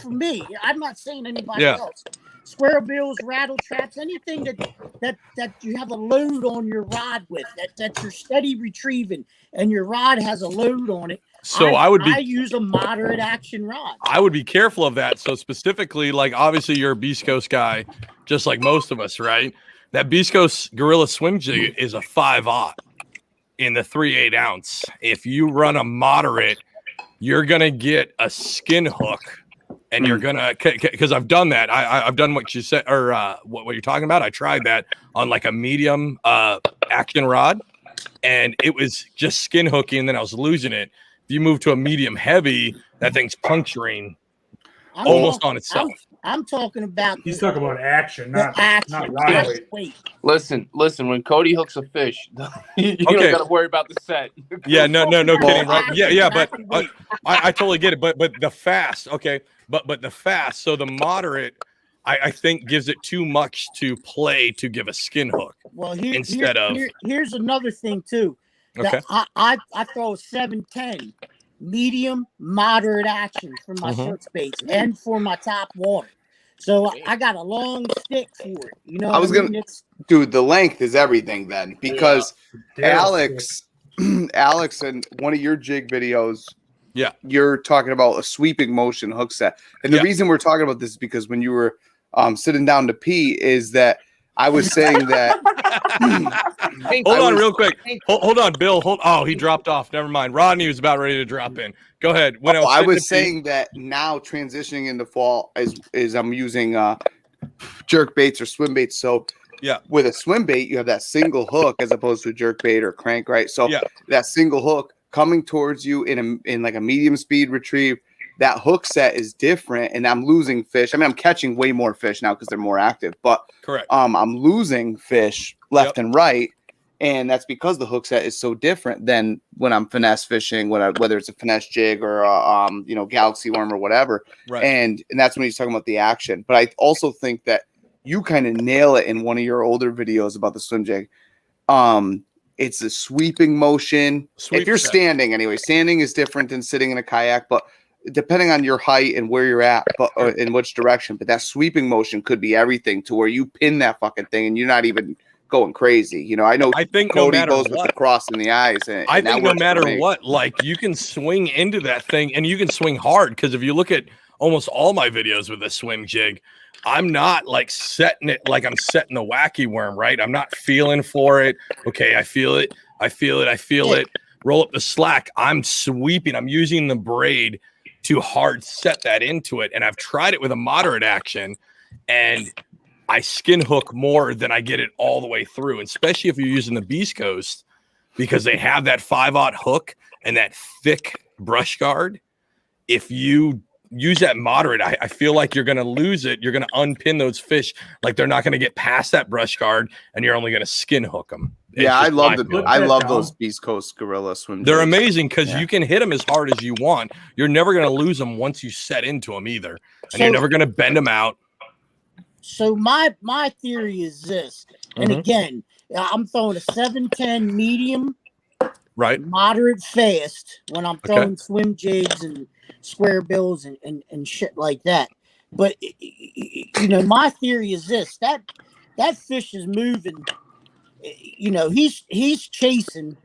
For me, I'm not saying anybody else. Square bills, rattle traps, anything that you have a load on your rod with, that you're steady retrieving, and your rod has a load on it. So I use a moderate action rod. I would be careful of that. So specifically, like obviously you're a Beast Coast guy, just like most of us, right? That Beast Coast Gorilla Swim Jig is a 5/0 in the 3/8 ounce. If you run a moderate, you're gonna get a skin hook, and you're gonna, because I've done that. I've done what you said, or what you're talking about. I tried that on like a medium action rod, and it was just skin hooking, and then I was losing it. If you move to a medium heavy, that thing's puncturing almost on itself. I'm talking about. He's talking about action, not action. rod weight. Listen. When Cody hooks a fish, you don't got to worry about the set. Yeah, no kidding, right? Yeah, but I totally get it. But the fast, okay, but the fast. So the moderate, I think gives it too much to play to give a skin hook. Well, here's another thing too. Okay. I throw a 7-10 medium moderate action for my search baits and for my top water. So I got a long stick for it. You know, dude, the length is everything then, because Alex in one of your jig videos, you're talking about a sweeping motion hook set. And the reason we're talking about this is because when you were sitting down to pee is that I was saying that. Hold on real quick. Hold on, Bill. Oh, he dropped off. Never mind. Rodney was about ready to drop in. Go ahead. I was saying that now transitioning into fall is I'm using jerk baits or swim baits. So with a swim bait, you have that single hook as opposed to a jerk bait or crank, right? So that single hook coming towards you in like a medium speed retrieve, that hook set is different, and I'm losing fish. I mean, I'm catching way more fish now because they're more active, but I'm losing fish left and right, and that's because the hook set is so different than when I'm finesse fishing, whether it's a finesse jig or galaxy worm or whatever. Right. And that's when he's talking about the action. But I also think that you kind of nail it in one of your older videos about the swim jig. It's a sweeping motion. If you're standing, anyway, standing is different than sitting in a kayak, but depending on your height and where you're at, but in which direction. But that sweeping motion could be everything to where you pin that fucking thing and you're not even going crazy. You know, I think Cody goes with the cross in the eyes. And I think no matter what, like you can swing into that thing and you can swing hard. Because if you look at almost all my videos with a swim jig, I'm not like setting it like I'm setting the wacky worm, right? I'm not feeling for it. Okay, I feel it. Roll up the slack. I'm sweeping. I'm using the braid to hard set that into it. And I've tried it with a moderate action, and I skin hook more than I get it all the way through, and especially if you're using the Beast Coast, because they have that 5/0 hook and that thick brush guard. If you use that moderate, I feel like you're going to lose it. You're going to unpin those fish. Like they're not going to get past that brush guard, and you're only going to skin hook them. I love those Beast Coast Gorilla swim. They're amazing because you can hit them as hard as you want. You're never going to lose them once you set into them either, and you're never going to bend them out. So my theory is this, and again, I'm throwing a 7-10 medium, right, moderate fast when I'm throwing swim jigs and square bills and shit like that. But you know, my theory is this: that fish is moving. You know, he's chasing,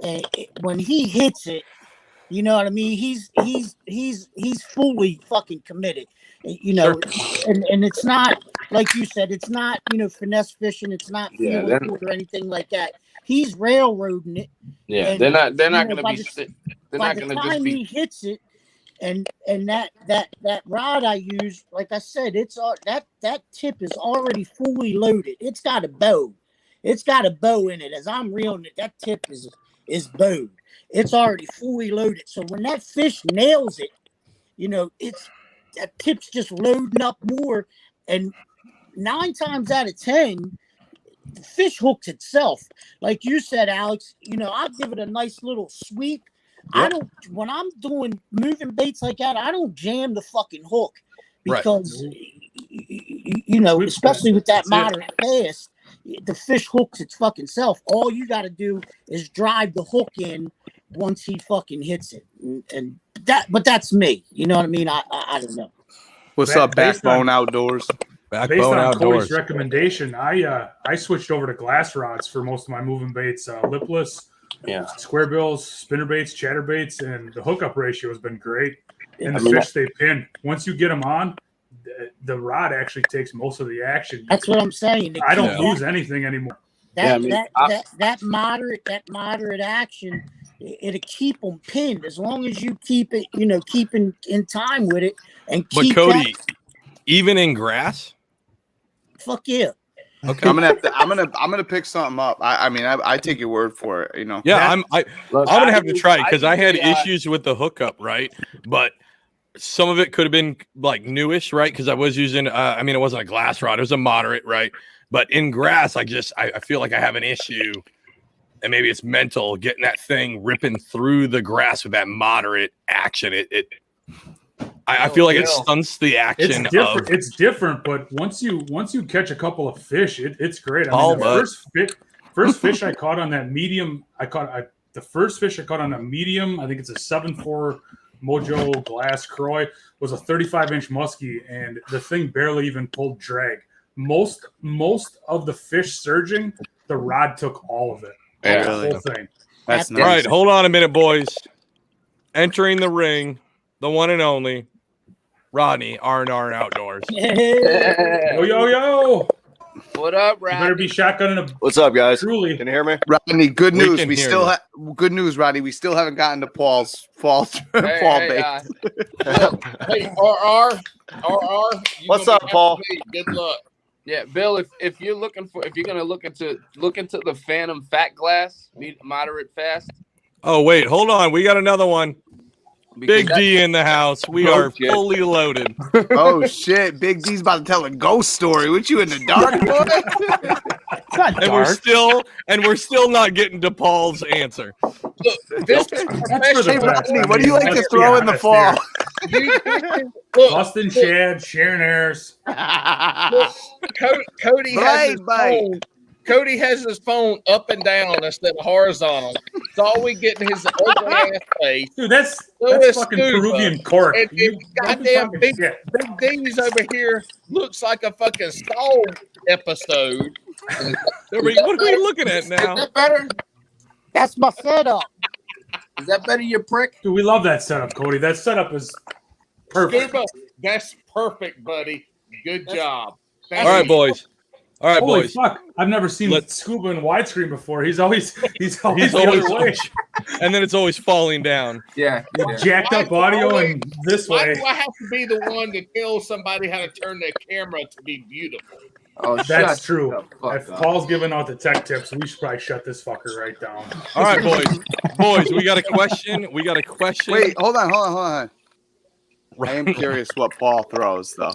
and when he hits it, you know what I mean. He's fully fucking committed. You know, and it's not like you said. It's not, you know, finesse fishing. It's not feeling it or anything like that. He's railroading it. Yeah, and, they're not you know, going to be. They're by not the going to just time be. he hits it, and that rod I use, like I said, it's that tip is already fully loaded. It's got a bow. It's got a bow in it. As I'm reeling it, that tip is bowed. It's already fully loaded. So when that fish nails it, you know, that tip's just loading up more. And 9 times out of 10, the fish hooks itself. Like you said, Alex, you know, I'll give it a nice little sweep. I don't, when I'm doing moving baits like that, I don't jam the fucking hook because, you know, especially with that moderate fast, the fish hooks its fucking self. All you got to do is drive the hook in once he fucking hits it. But that's me. You know what I mean? I don't know. What's up, Backbone Outdoors? Based on Cody's recommendation, I switched over to glass rods for most of my moving baits, lipless, square bills, spinner baits, chatter baits, and the hookup ratio has been great. And the fish they pin. Once you get them on, the rod actually takes most of the action. That's what I'm saying. I don't lose anything anymore. That moderate action, it'll keep them pinned as long as you keep it, you know, keeping in time with it and keep. But Cody, even in grass. Fuck yeah. Okay. I'm gonna pick something up. I mean, I take your word for it, you know. Yeah, I'm gonna have to try it because I had issues with the hookup, right? But some of it could have been like newish, right? Because I was using I mean, it wasn't a glass rod, it was a moderate, right? But in grass, I feel like I have an issue, and maybe it's mental, getting that thing ripping through the grass with that moderate action. I feel like it stunts the action. It's different, but once you catch a couple of fish, it's great. I mean, the first fish I caught on that medium, the first fish I caught on a medium, I think it's a 7.4 Mojo glass Croy, was a 35-inch muskie, and the thing barely even pulled drag. Most of the fish surging, the rod took all of it. Yeah, the whole thing. That's nice. All right, hold on a minute, boys. Entering the ring, the one and only Rodney, R&R Outdoors. Yo. What up, Rodney? You better be shotgunning. What's up, guys? Truly. Can you hear me? Rodney, good news. Good news, Rodney. We still haven't gotten to Paul's fall bait. Hey, RR. What's up, Paul? Good luck. Yeah, Bill. If you're gonna look into the Phantom Fat Glass, moderate fast. Oh wait, hold on. We got another one. Big D in the house. We are fully loaded. Oh shit! Big D's about to tell a ghost story. What you in the dark, boy? We're still not getting to Paul's answer. Look, hey, Rodney, what do you like to throw in the fall? Bustin' Shad, sharing airs. Cody has his phone. Cody has his phone up and down instead of horizontal. It's all we get in his ugly ass face. Dude, that's fucking Peruvian cork. And goddamn Big D's over here looks like a fucking Saw episode. What are we looking at now? Is that better? That's my setup. Is that better, you prick? Dude, we love that setup, Cody. That setup is perfect. Scuba, that's perfect, buddy. Good job. All right, boys. Holy fuck! I've never seen Scuba in widescreen before. He's always the other way. And then it's always falling down. Yeah. Jacked up audio and this way. Why do I have to be the one to tell somebody how to turn their camera to be beautiful? Oh, that's true. If Paul's giving out the tech tips, we should probably shut this fucker right down. All right, boys, we got a question. Wait, hold on. I am curious what Paul throws, though.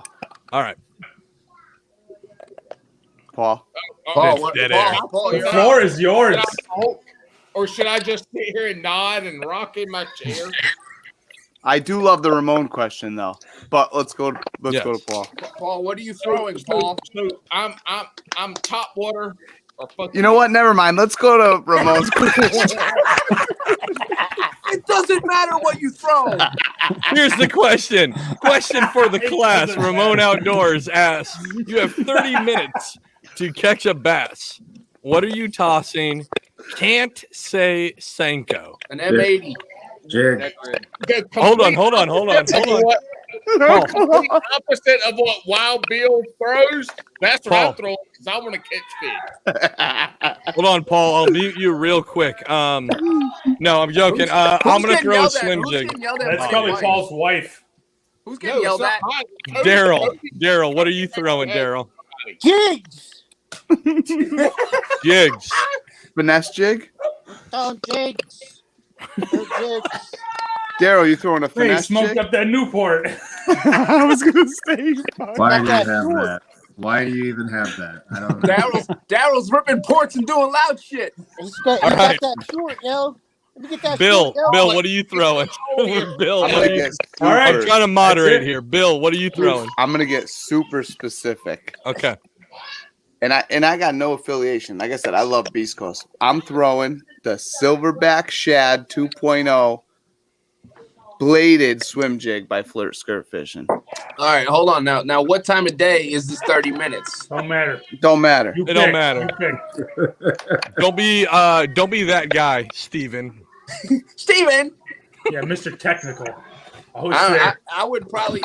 All right. Paul, the floor is yours. Or should I just sit here and nod and rock in my chair? I do love the Ramon question though, but let's go to Paul. Paul, what are you throwing, Paul? So I'm top water or fuck. You know what? Never mind. Let's go to Ramon's question. Doesn't matter what you throw. Here's the question. Question for the class. Ramon Outdoors asks, you have 30 minutes to catch a bass. What are you tossing? Can't say Senko. An M80. Jig. Hold on. Complete opposite of what Wild Bill throws. That's what I'm throwing because I want to catch fish. Hold on, Paul. I'll mute you real quick. No, I'm joking. I'm gonna throw a slim jig. That's probably Paul's wife. Who's getting yelled at? Daryl, what are you throwing, Daryl? Jigs. Jigs. Finesse jig. Oh, jigs. Jigs. Daryl, you throwing a Hey, finesse smoked jig? up that Newport. I was gonna say. Why do you have that? Why do you even have that? I don't know. Daryl's ripping ports and doing loud shit. He's got that short, yo. Let me get that Bill, short, yo. Bill, what are you throwing? Bill, I'm trying to moderate here. Bill, what are you throwing? I'm gonna get super specific. Okay. And I got no affiliation. Like I said, I love Beast Coast. I'm throwing the Silverback Shad 2.0 bladed swim jig by Flirt Skirt Fishing. All right, hold on now. Now, what time of day is this 30 minutes? Don't matter. Don't matter. You It don't pick. matter. You pick. Don't be that guy, Steven. Steven! Yeah, Mr. Technical. Always there. I would probably.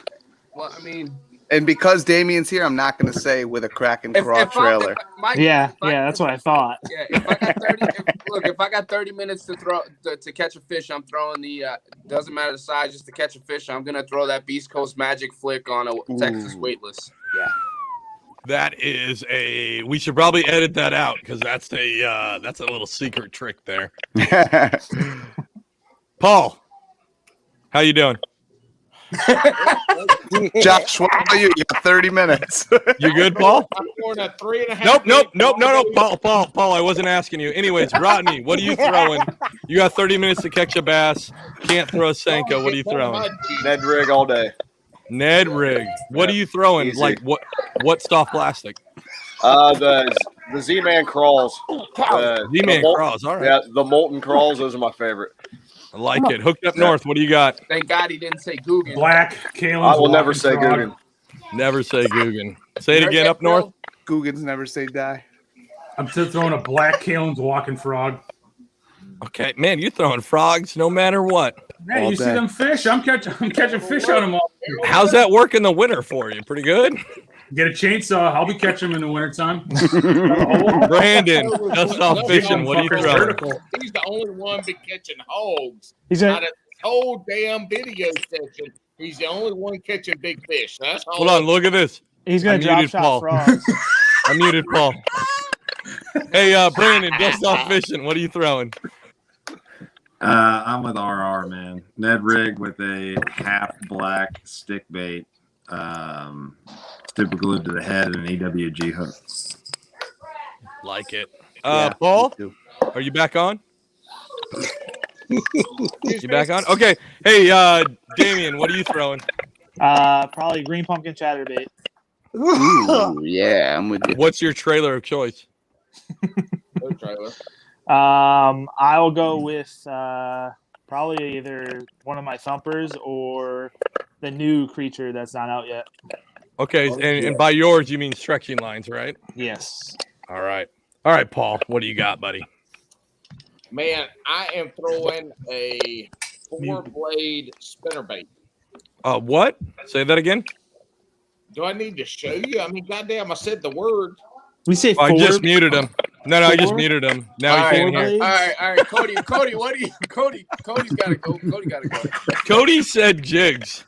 Well, I mean, And because Damien's here, I'm not going to say with a Kraken Craw trailer. That's what I thought. Yeah, if I got 30, if I got 30 minutes to throw to catch a fish, I'm throwing the. Doesn't matter the size, just to catch a fish. I'm gonna throw that Beast Coast Magic Flick on a Texas weightless. Yeah. That is we should probably edit that out because that's a little secret trick there. Paul, how you doing? Josh, what about you? You got 30 minutes. You good, Paul? I'm throwing a 3.5. Nope. Paul, I wasn't asking you. Anyways, Rodney, what are you throwing? You got 30 minutes to catch a bass. Can't throw a Senko. What are you throwing? Ned rig all day. Ned rig. What are you throwing? Easy. Like what stuff plastic? The Z-Man crawls. Z-Man crawls. All right. Yeah, the molten crawls. Those are my favorite. I like it. Hooked up north. What do you got? Thank God he didn't say Guggen. Black, Kalen's I will never walking say frog. Guggen. Never say Guggen. Say it again. Up north. Guggen's never say die. I'm still throwing a black Kalen's walking frog. Okay, man, you're throwing frogs no matter what. Hey, All you see day. them fish? I'm catching fish on them all. How's that work in the winter for you? Pretty good. Get a chainsaw. I'll be catching them in the wintertime. Brandon, dust off fishing. What are you Fucker's throwing? vertical. He's the only one been catching hogs. He's Out gonna, of this whole damn video session, he's the only one catching big fish. That's all. Hold on, look at this. he's I gonna drop muted shot Paul. frogs. I muted Paul. Hey, Brandon, dust off fishing. What are you throwing? I'm with RR, man. Ned rig with a half black stick bait, super glued to the head and an EWG hook. Like it. Yeah, Paul, me too. are you back on? You back on? Okay. Hey, Damien, what are you throwing? Probably green pumpkin chatterbait. Ooh, yeah, I'm with you. What's your trailer of choice? No trailer. I'll go with probably either one of my thumpers or the new creature that's not out yet. Okay, and by yours you mean stretching lines, right? Yes. All right, Paul. What do you got, buddy? Man, I am throwing a 4-blade spinnerbait. What? Say that again. Do I need to show you? I mean, goddamn, I said the word. We say I just four. muted him. No, I just Four? muted him. Now All he can't right, hear. all right, Cody, what do you? Cody's gotta go. Cody gotta go. Cody said jigs.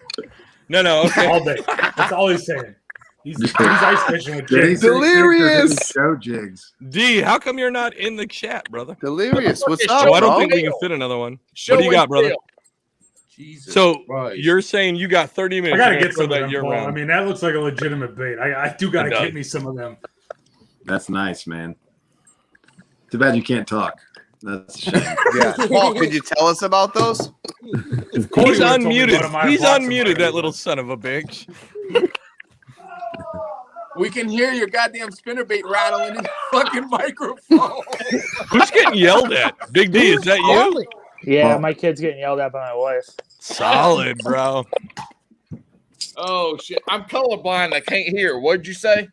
No. Okay. All day. That's all he's saying. He's ice fishing with Did he jigs. say Delirious. jigs or did he show jigs? D, how come you're not in the chat, brother? Delirious. What's It's up, Oh, I don't bro? think we can fit another one. Show What do you got, and brother? tell. Jesus So Christ. you're saying you got 30 I minutes. gotta to get throw some of that them, year Paul. round. I mean, that looks like a legitimate bait. I do gotta It does. get me some of them. That's nice, man. Too bad you can't talk. That's a shame. Yeah. Paul, could you tell us about those? If Cody He's would've told me about unmuted. them, I'd have He's bought some unmuted, already. that little son of a bitch. We can hear your goddamn spinnerbait rattling in the fucking microphone. Who's getting yelled at? Big D, is that you? Yeah, Well- my kid's getting yelled at by my wife. Solid, bro. Oh shit! I'm colorblind. I can't hear. What'd you say?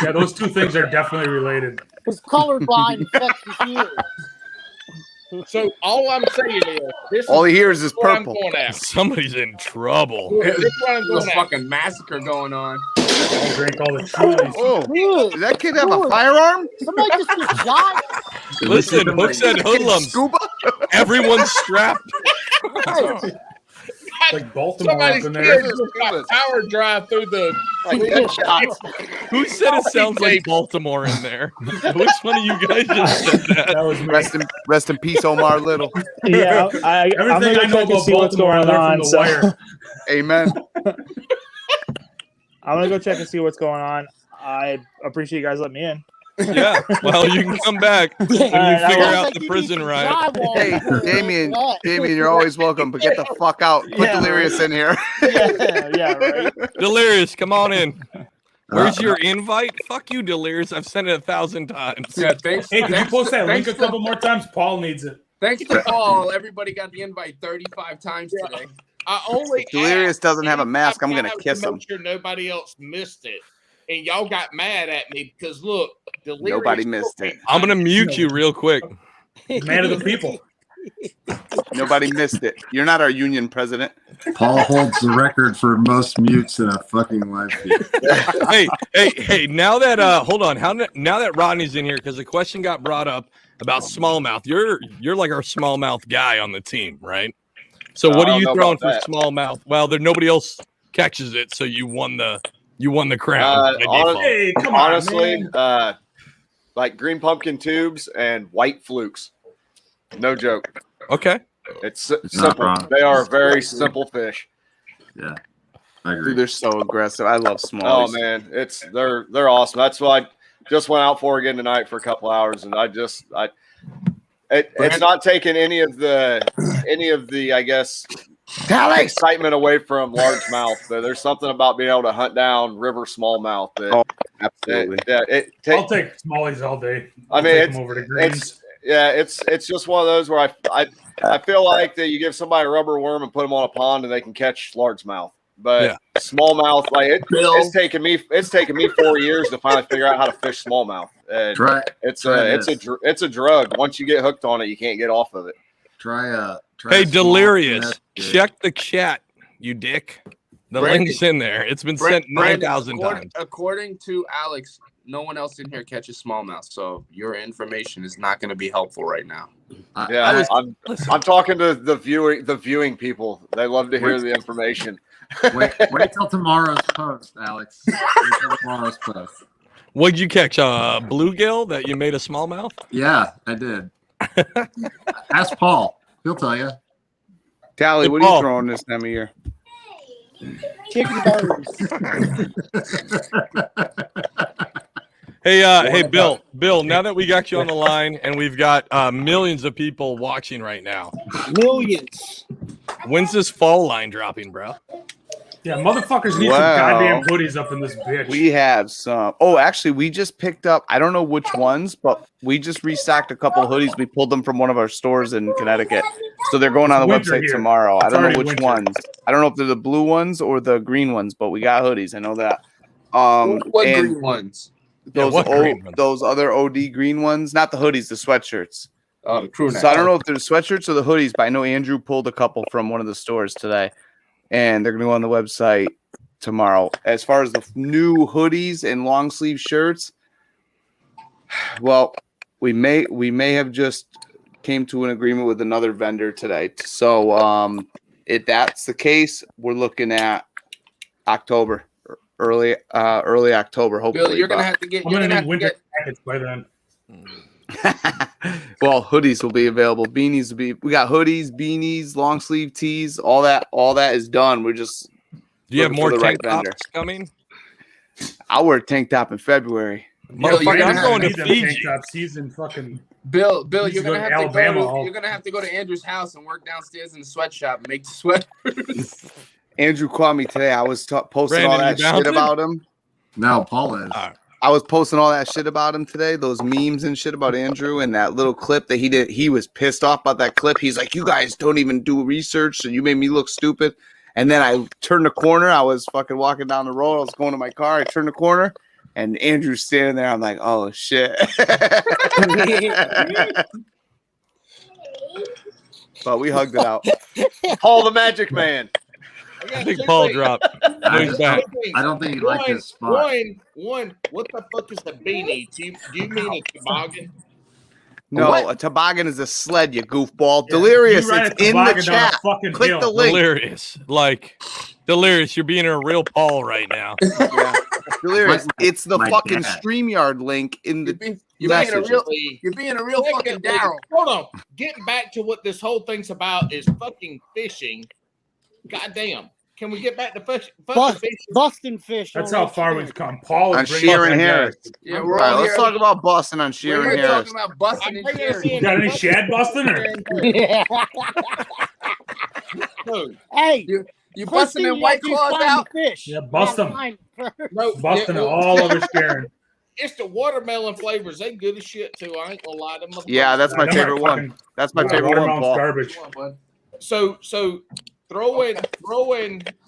Yeah, those two things are definitely related. His colorblind affects his hearing. So all I'm saying is this All is he hears is what I'm purple. going after. Somebody's in trouble. This is what I'm There's going a after. fucking massacre going on. I'll drink all the Trulies. Oh, Good. does that kid have a Lord. firearm? Somebody just get shot. Listen, Hookset Hoodlums. Scuba? Everyone's strapped. Like Baltimore Somebody's up in kid there. just got power drive through the Who said it sounds like Baltimore in there? Which one of you guys just said that? That was me. Rest in peace, Omar Little. Yeah, I'm Everything gonna I know check and about see what's Baltimore, I going learned on. from The Wire. Amen. I'm gonna go check and see what's going on. I appreciate you guys letting me in. Yeah. Well, you can come back when you I figure will. out the prison riot. Hey, Damien, you're always welcome, but get the fuck out. Put Yeah, Delirious in here. Yeah, right. Delirious, come on in. Where's your invite? Fuck you, Delirious. I've sent it 1,000 times. Yeah, thanks. Hey, could you thanks post to- that link thanks a couple more times? Paul needs it. Thanks to Paul, everybody got the invite 35 times today. I only Delirious asked doesn't have a anytime mask. I'm gonna to kiss him. make sure nobody else missed it, and y'all got mad at me because look, Delirious Nobody missed it. I'm going to mute you real quick. Man of the people. Nobody missed it. You're not our union president. Paul holds the record for most mutes in a fucking live feed. Hey, now that hold on, now that Rodney's in here, because the question got brought up about smallmouth. You're like our smallmouth guy on the team, right? So what I are don't you know throwing about for that. smallmouth? Well, there nobody else catches it, so you won the crown by default. Hey, come on, Honestly, man. like green pumpkin tubes and white flukes. No joke. Okay. It's not simple. wrong. They are very simple fish. Yeah, I agree. Dude, they're so aggressive. I love Oh smallies. man, they're awesome. That's what I just went out for again tonight for a couple hours, and it's not taking any of the I guess excitement away from largemouth. But there's something about being able to hunt down river smallmouth that Oh, absolutely. I'll take smallies all day. I I'll mean, take them over to greens. it's just one of those where I feel like that you give somebody a rubber worm and put them on a pond and they can catch largemouth. But smallmouth, like it's taken me 4 years to finally figure out how to fish smallmouth. And it's a drug. Once you get hooked on it, you can't get off of it. Try Hey, a small Delirious, net. check the chat, you dick. The Brandon- link's in there. It's been sent 9,000 times. According to Alex, no one else in here catches smallmouth, so your information is not going to be helpful right now. Yeah, I'm talking to the viewing people. They love to hear the information. Wait till tomorrow's post, Alex. Wait till tomorrow's post. What'd you catch? A bluegill that you made a smallmouth? Yeah, I did. Ask Paul. He'll tell you. Tally, Hey, what are Paul. you throwing this time of year? Chicken burgers. Hey, Bill. Now that we got you on the line and we've got millions of people watching right now, Millions. when's this fall line dropping, bro? Yeah, motherfuckers need some Wow. goddamn hoodies up in this bitch. We have some. Oh, actually, we just picked up. I don't know which ones, but we just restocked a couple of hoodies. We pulled them from one of our stores in Connecticut, so they're going on the Winter website here. tomorrow. I It's don't know already which winter. ones. I don't know if they're the blue ones or the green ones, but we got hoodies. I know that. What and green ones? those what green ones? those other OD green ones, not the hoodies, the sweatshirts. Oh, the crew neck. So I don't know if they're the sweatshirts or the hoodies, but I know Andrew pulled a couple from one of the stores today, and they're going to go on the website tomorrow. As far as the new hoodies and long sleeve shirts, well, we may have just came to an agreement with another vendor today. So if that's the case, we're looking at October, early October, hopefully. Bill, you're gonna have to get. I'm You're gonna gonna need have to winter get. jackets by then. Well, hoodies will be available. Beanies will be. We got hoodies, beanies, long sleeve tees. All that is done. We're just. Do you have looking more for the tank right vendor. tops coming? I'll wear a tank top in February. Bill, you're Motherfucker, gonna I'm have going Need to them Fiji. tank tops. He's in fucking. Bill, Needs you're to go gonna to have Alabama. to go. You're gonna have to go to Andrew's house and work downstairs in the sweatshop and make the sweaters. Andrew called me today. I was posting Brandon, all that you shit bouncing? about him. No, Paul is. I I was posting all that shit about him today, those memes and shit about Andrew, and that little clip that he did. He was pissed off about that clip. He's like, "You guys don't even do research, so you made me look stupid." And then I turned the corner. I was fucking walking down the road. I was going to my car. I turned the corner, and Andrew's standing there. I'm like, "Oh shit!" But we hugged it out. Paul the Magic Man. I think Paul dropped. No, he's back. I don't think he liked his spot. One. What the fuck is the beanie? Do you mean a toboggan? No, What? a toboggan is a sled, you goofball. Delirious, You ride it's a in the toboggan down a chat. fucking Click hill. the link. Delirious. Like, Delirious, you're being a real Paul right now. Yeah. Delirious, it's the My fucking dad. StreamYard link in the You're being a real, Secondly, you're being a real fucking secondly, Daryl. hold on. Getting back to what this whole thing's about is fucking fishing. Goddamn. Can we get back to fucking fishing? Busting fish. That's on how far Instagram. we've come. Paul on is bringing Sheeran us Harris. Yeah, All we're right, all let's here. talk about busting on Sheeran We're Harris. talking about busting I'm and bringing us sharing. in. Got any shad busting or? Yeah. No, Hey, You first busting thing them you White gotta do is Claws find out? the fish. Yeah, bust You 'em. gotta find 'em first. no. Busting yeah, it all over Sharon. It's the watermelon flavors. They good as shit too. I ain't gonna lie. Them Yeah, that's my Them are favorite one. fucking- That's my favorite one, watermelon's Paul. garbage. Come on, bud. So throw in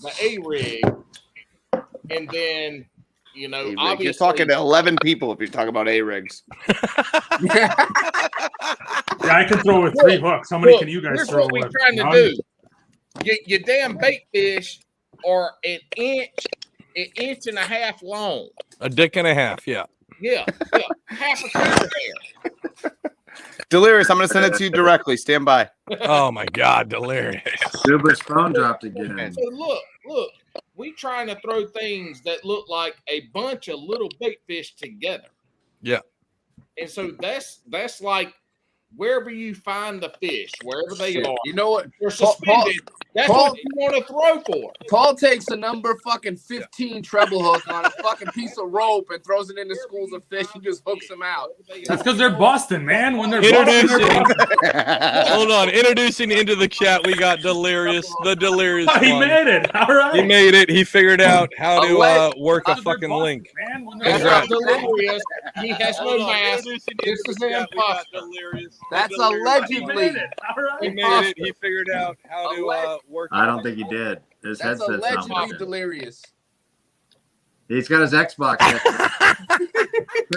the A-rig, and then A-rig. obviously You're talking to 11 people if you're talking about A-rigs. Yeah, I can throw with 3 hooks. How many can you guys here's throw what we're with? trying to None? do. Your damn bait fish are an inch and a half long. A dick and a half, yeah. Yeah, half a pound there. Delirious, I'm going to send it to you directly. Stand by. Oh my God, Delirious. Zuber's phone dropped again. So look, we trying to throw things that look like a bunch of little bait fish together. Yeah. And so that's like wherever you find the fish, wherever they Shit. are, You know what? they're suspended. That's Paul- what you want to throw for. Paul takes a number fucking 15 treble hook on a fucking piece of rope and throws it into schools of fish and just hooks them out. That's because they're busting, man. When they're busting, Introducing, hold on, introducing into the chat, we got Delirious, the Delirious he one. made it. All right. He made it. He figured out how to work a They're fucking busting, link. man. When That's they're not Congrats. Delirious. He has no Hold on, mask. introducing This into is the chat, we got imposter. Delirious, the That's Delirious He allegedly. made it. All right. He made it. He figured out how to work. I don't think he did. His That's headset's not allegedly working. delirious. He's got his Xbox.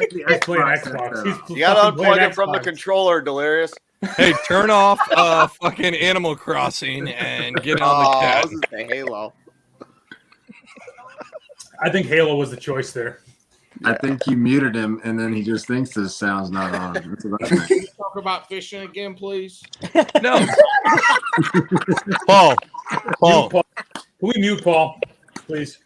He's playing Xbox. He's You got to fucking playing unplug it from the Xbox. controller, Delirious. Hey, turn off fucking Animal Crossing and get on the I cat. was going to say Halo. I think Halo was the choice there. I think you muted him, and then he just thinks his sound's not on. That's what I think. Can we talk about fishing again, please? No. Paul. Paul. Mute Paul. Can we mute Paul, please?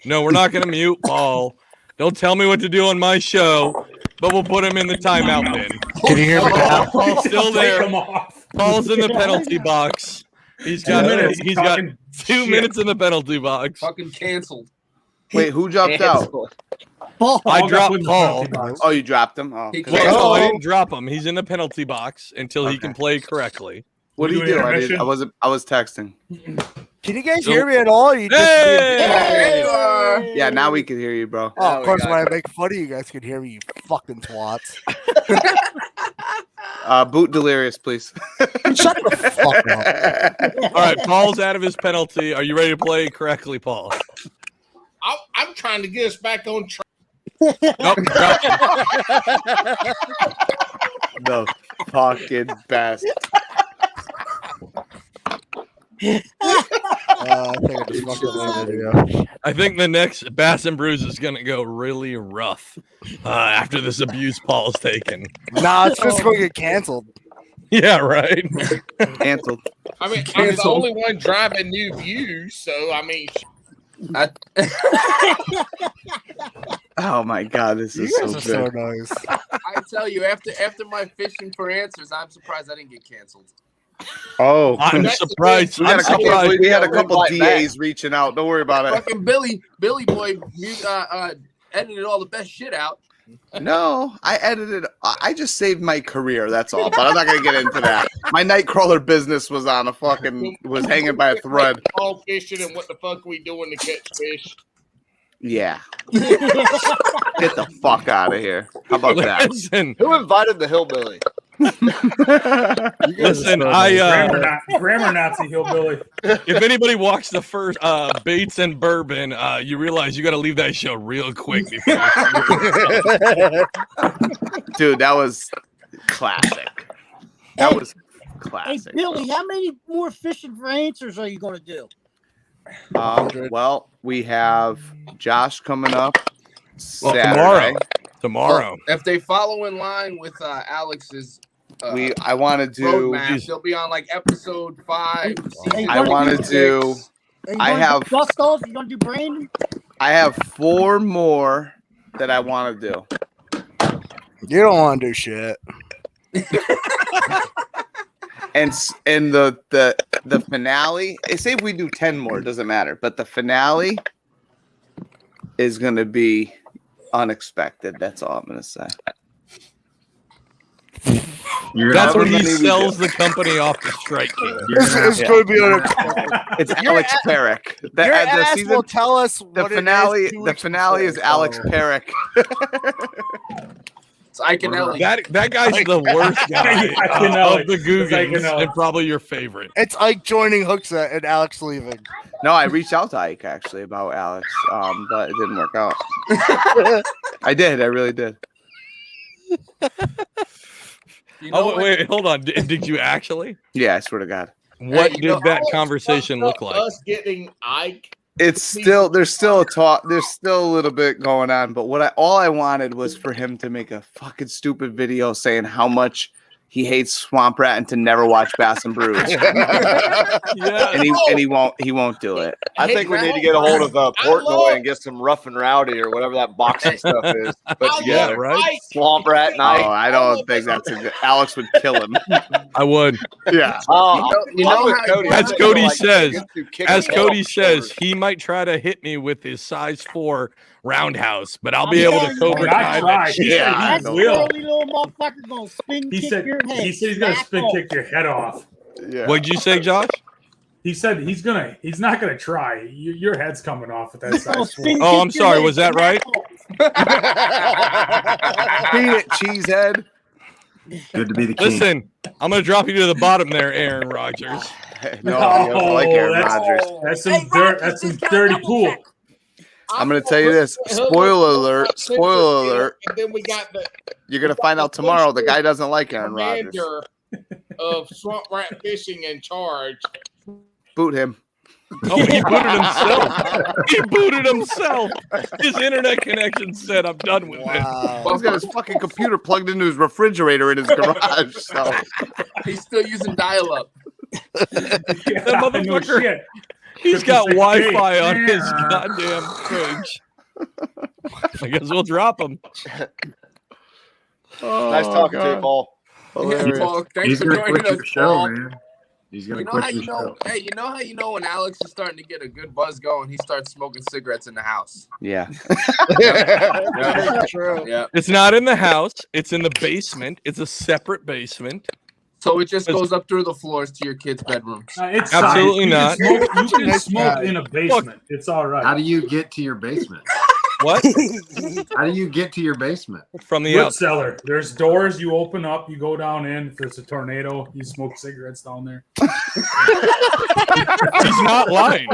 No, we're not going to mute Paul. Don't tell me what to do on my show, but we'll put him in the timeout bin. Can you hear me now? Paul's still Take there. him off. Paul's in the penalty box. He's got 2 minutes. he's got talking 2 shit. minutes in the penalty box. Fucking canceled. Wait, who dropped out? Paul. I Paul got dropped put in the Paul. penalty box. Oh, you dropped him? Oh, He 'cause can't- I- Well, no, I didn't drop him. He's in the penalty box until he Okay. can play correctly. What do you Doing do? intermission? I was texting. Can you guys hear me at all? You just Hey! There you are. Yeah, now we can hear you, bro. Oh, of course, got when I make fun of you guys can hear me, you fucking twats. Boot Delirious, please. Shut the fuck up. All right, Paul's out of his penalty. Are you ready to play correctly, Paul? I'm trying to get us back on track. Nope. drop. The fucking best. I think I just fucked up my video. I think the next Bass and Brews is going to go really rough after this abuse Paul's taken. Nah, it's just going to get canceled. Yeah, right. Canceled. I mean, I'm the Cancel. only one driving new views, so I mean, Oh my god, this You is guys so are so good. nice. I tell you, after my fishing for answers, I'm surprised I didn't get canceled. Oh, I'm surprised. we I'm had a couple, surprised. we had a Red couple light back. DAs reaching out. Don't worry about it. Fucking Billy Boy edited all the best shit out. No, I edited. I just saved my career. That's all. But I'm not gonna get into that. My Nightcrawler business was on a fucking was hanging by a thread. all fishing and what the fuck we doing to catch fish? Yeah. Get the fuck out of here. How about that? Listen, Who invited the hillbilly? listen, Grammar Nazi hillbilly. if anybody walks the first Bates and Bourbon, you realize you got to leave that show real quick before Dude, that was classic. That was Hey, classic. Billy, how many more fishing for answers are you going to do? Well, we have Josh coming up Well, Saturday. tomorrow. Well, if they follow in line with Alex's I want to do. roadmap, they'll be on like episode 5. I want to do. I have. Gustav's. You going to do Brandon? I have 4 more that I want to do. You don't want to do shit. And the finale. Say if we do 10 more, it doesn't matter. But the finale is going to be unexpected. That's all I'm going to say. That's when he sells the company off to Strike King. It's going to be unexpected. It's Alex Perrick. Your ass will tell us The what finale. it is 2 The weeks finale is before, Alex so. Perrick. It's Iconelli. That guy's the worst guy of the Googans and probably your favorite. It's Ike joining Hookset and Alex leaving. No, I reached out to Ike actually about Alex, but it didn't work out. I did. I really did. Wait, hold on. Did you actually? Yeah, I swear to God. What did that conversation look like? Us getting Ike. It's still there's still a talk. There's still a little bit going on, but all I wanted was for him to make a fucking stupid video saying how much he hates Swamp Rat and to never watch Bass and Brews. Yeah, and he won't do it. I think we need to get a hold of Portnoy and get some rough and rowdy or whatever that boxing stuff is put together. right. Swamp Rat Night. Oh, I don't think that's a good. Alex would kill him. I would. Yeah. You know how Cody. As Cody says, As Cody says, he might try to hit me with his size 4 roundhouse, but I'll be able to Cobra Kai that shit. Yeah, That he will. squirrely little motherfucker going to spin He kick said your head. he's going to spin back kick your head off. Yeah. What'd you say, Josh? He said he's not gonna try. Your head's coming off at that off. size. Spin Oh, kick I'm your sorry. head Was that back right? off. Beat it, cheesehead. Good to be the king. Listen, I'm gonna drop you to the bottom there, Aaron Rodgers. No, I don't like Aaron that's- Rodgers. That's some dirt. That's some dirty pool. I'm gonna tell you this. Spoiler alert. Spoiler alert. And then we got the You're gonna find out tomorrow. The guy doesn't like Aaron Rodgers. commander of Swamp Rat Fishing in charge. Boot him. Oh, he booted himself. He booted himself. His internet connection said, "I'm done with this." He's got his fucking computer plugged into his refrigerator in his garage. So he's still using dial-up. That No motherfucker. shit. He's got 56K. Wi-Fi on his goddamn fridge. I guess we'll drop him. Nice talking to you, Paul. hilarious. Paul, thanks He's for gonna joining quit us, your show, Paul. man. He's gonna You know quit how your you know? show. Hey, you know how you know when Alex is starting to get a good buzz going? He starts smoking cigarettes in the house. Yeah. True. Yeah. It's not in the house. It's in the basement. It's a separate basement. So it just goes up through the floors to your kids' bedrooms. It's Absolutely fine. You not. can smoke, you can Nice smoke guy. in a basement. It's all right. How do you get to your basement? What? How do you get to your basement? From the Wood outside. cellar. There's doors you open up, you go down in. If there's a tornado, you smoke cigarettes down there. He's not lying.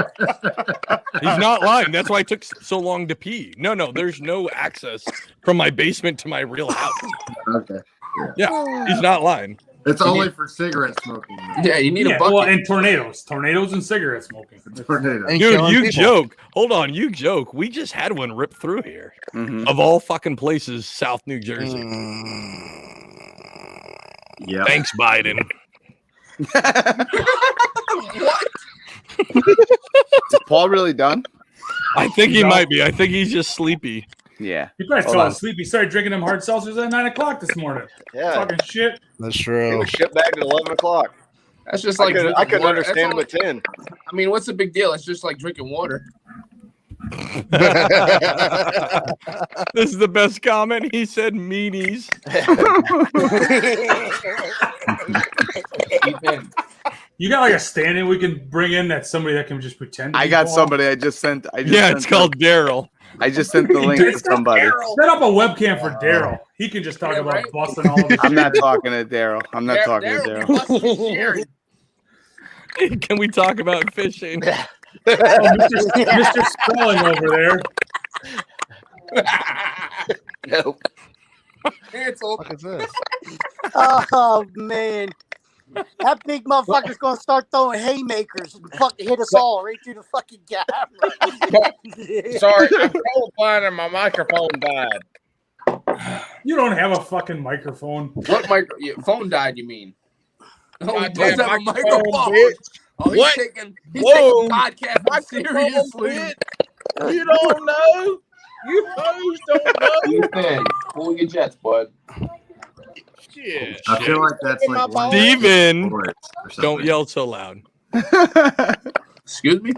He's not lying. That's why it took so long to pee. No, there's no access from my basement to my real house. Okay. Yeah, he's not lying. It's only for cigarette smoking. man. Yeah, you need a Yeah, bucket. well, and tornadoes and cigarette smoking. Tornado. And Dude, killing you people. joke. Hold on, you joke. We just had one rip through here. Mhm. Of all fucking places, South New Jersey. Yeah. Thanks, Biden. Is Paul really done? I think he No. might be. I think he's just sleepy. Yeah. He probably Hold fell on. asleep. He started drinking them hard seltzers at 9 o'clock this morning. Yeah. Fucking shit. That's He true. was shit bagged at 11 o'clock. That's just I like couldn't drinking water. understand him That's at 10. I mean, what's the big deal? It's just like drinking water. This is the best comment. He said meanies. You got like a stand-in we can bring in that's somebody that can just pretend to I be got Paul? somebody I just sent. Yeah, it's called Daryl. I just sent the link to somebody. Set up a webcam for Daryl. He can just talk about busting all of his I'm not talking to Daryl. I'm not talking to Daryl. Can we talk about fishing? Mr. Spelling over there. Nope. What is this? Oh man, that big motherfucker's gonna start throwing haymakers and fucking hit us all right through the fucking camera. Sorry, I'm colorblind and my microphone died. You don't have a fucking microphone. What phone died? You mean? Oh, he Goddamn does have a microphone, microphone. bitch. Oh, he's What? taking Whoa. podcasting seriously. Bitch. You don't know. You hoes don't know. Ethan, pull your jets, bud. Shit. I feel like that's like one of Steven, or don't something. yell so loud. Excuse me?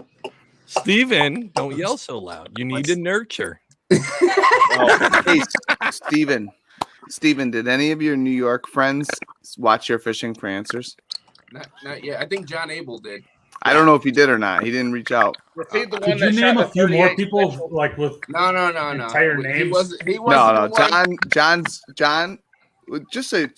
Steven, don't yell so loud. You need to nurture. Oh, hey, Steven, did any of your New York friends watch your Fishing for Answers? Not yet. I think John Abel did. I don't know if he did or not. He didn't reach out. Was he the one Could that you shot name a the few more 38 people special? like with No. entire names? He wasn't No, the one. John. Just to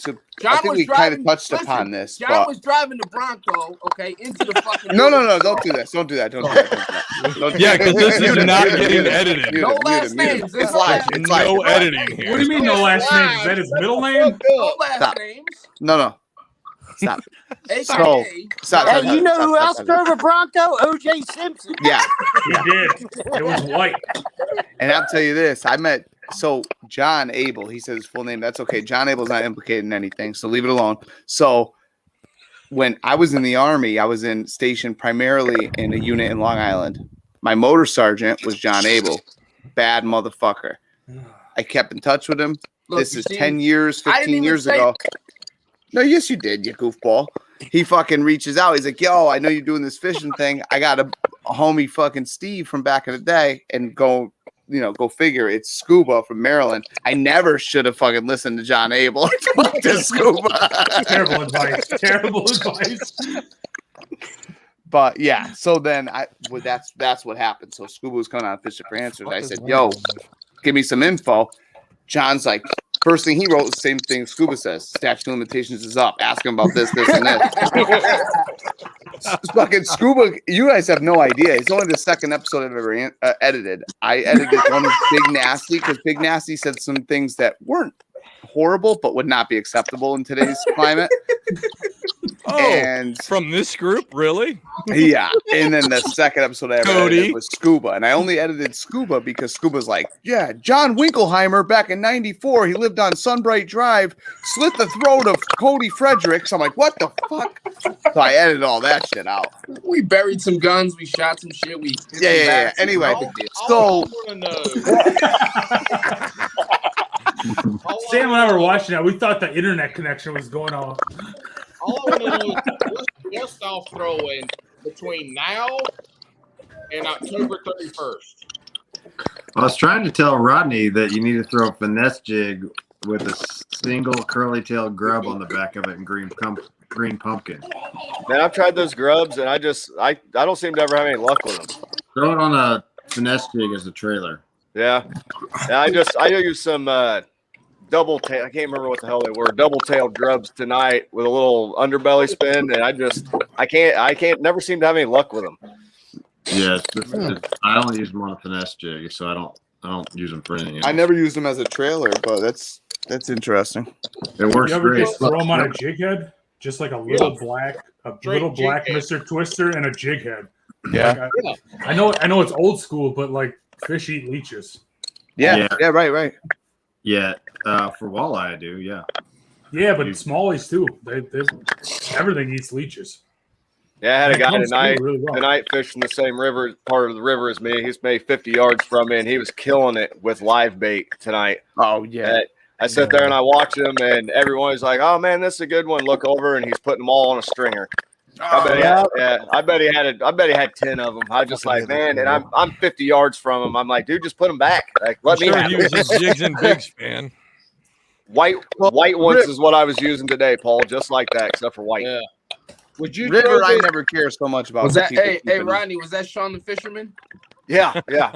John I think was we kind of driving- touched listen, upon this. John But was driving the Bronco, okay, into the fucking. no, don't do that. Don't do that. Don't do that. Don't do Yeah, that. because this is Mute it, not mute it, getting mute it, edited. mute No it, last mute it. names. It's live. It's live. No editing here. What do you mean no last names? Is that his middle name? No last Stop. names. No. Stop. AKA. Stop. Hey, you know who else Stop. drove a Bronco? O.J. Simpson. Yeah. He did. It was white. And I'll tell you this, so John Abel, he said his full name. That's okay. John Abel's not implicated in anything, so leave it alone. So when I was in the Army, I was stationed primarily in a unit in Long Island. My motor sergeant was John Abel. Bad motherfucker. I kept in touch with him. Look, This you is see, 10 years, I didn't 15 even years say- ago. No, yes, you did, you goofball. He fucking reaches out. He's like, yo, I know you're doing this fishing thing. I got a homie fucking Steve from back in the day, and go figure. It's Scuba from Maryland. I never should have fucking listened to John Abel. To Scuba. Terrible advice. Terrible advice. But yeah, so then that's what happened. So Scuba was coming out fishing for answers. I said, yo, give me some info. John's like, first thing he wrote, the same thing Scuba says. Statute of limitations is up. Ask him about this, and this. Fucking Scuba, you guys have no idea. It's only the second episode I've ever edited. I edited one with Big Nasty because Big Nasty said some things that weren't horrible, but would not be acceptable in today's climate. And from this group, really? Yeah. And then the second episode I ever Cody. edited was Scuba. And I only edited Scuba because Scuba's like, yeah, John Winkelheimer back in 94, he lived on Sunbright Drive, slit the throat of Cody Fredericks. I'm like, what the fuck? So I edited all that shit out. We buried some guns. We shot some shit. We Yeah. Anyway, so Sam and I were watching that. We thought the internet connection was going off. All I want to know is what's off throwing between now and October 31st. I was trying to tell Rodney that you need to throw a finesse jig with a single curly tail grub on the back of it and green pumpkin. Man, I've tried those grubs, and I don't seem to ever have any luck with them. Throw it on a finesse jig as a trailer. Yeah, I used some double tail. I can't remember what the hell they were. Double tailed grubs tonight with a little underbelly spin, and I can't never seem to have any luck with them. Yeah, I only use them on a finesse jig, so I don't use them for anything else. I never used them as a trailer, but that's interesting. It works You ever great. just throw them on a jig head? Just like a little black Mr. Twister and a jig head. Yeah. Like I know it's old school, but like fish eat leeches. Yeah, right. Yeah, for walleye I do, yeah. Yeah, but smallies too. They everything eats leeches. Yeah, I had a guy tonight well. fishing the same part of the river as me. He's maybe 50 yards from me, and he was killing it with live bait tonight. Oh, yeah. I sit there and I watch him, and everyone's like, "Oh man, this is a good one." Look over, and he's putting them all on a stringer. I bet he had 10 of them. I was just like, man, and I'm 50 yards from him. I'm like, dude, just put them back. Like, let me have he it. was a jigs and bigs fan. White ones is what I was using today, Paul. Just like that, except for white. Yeah. Would you River? throw I this- never care so much about. Was that people hey keeping- Rodney? Was that Sean the Fisherman? Yeah, yeah.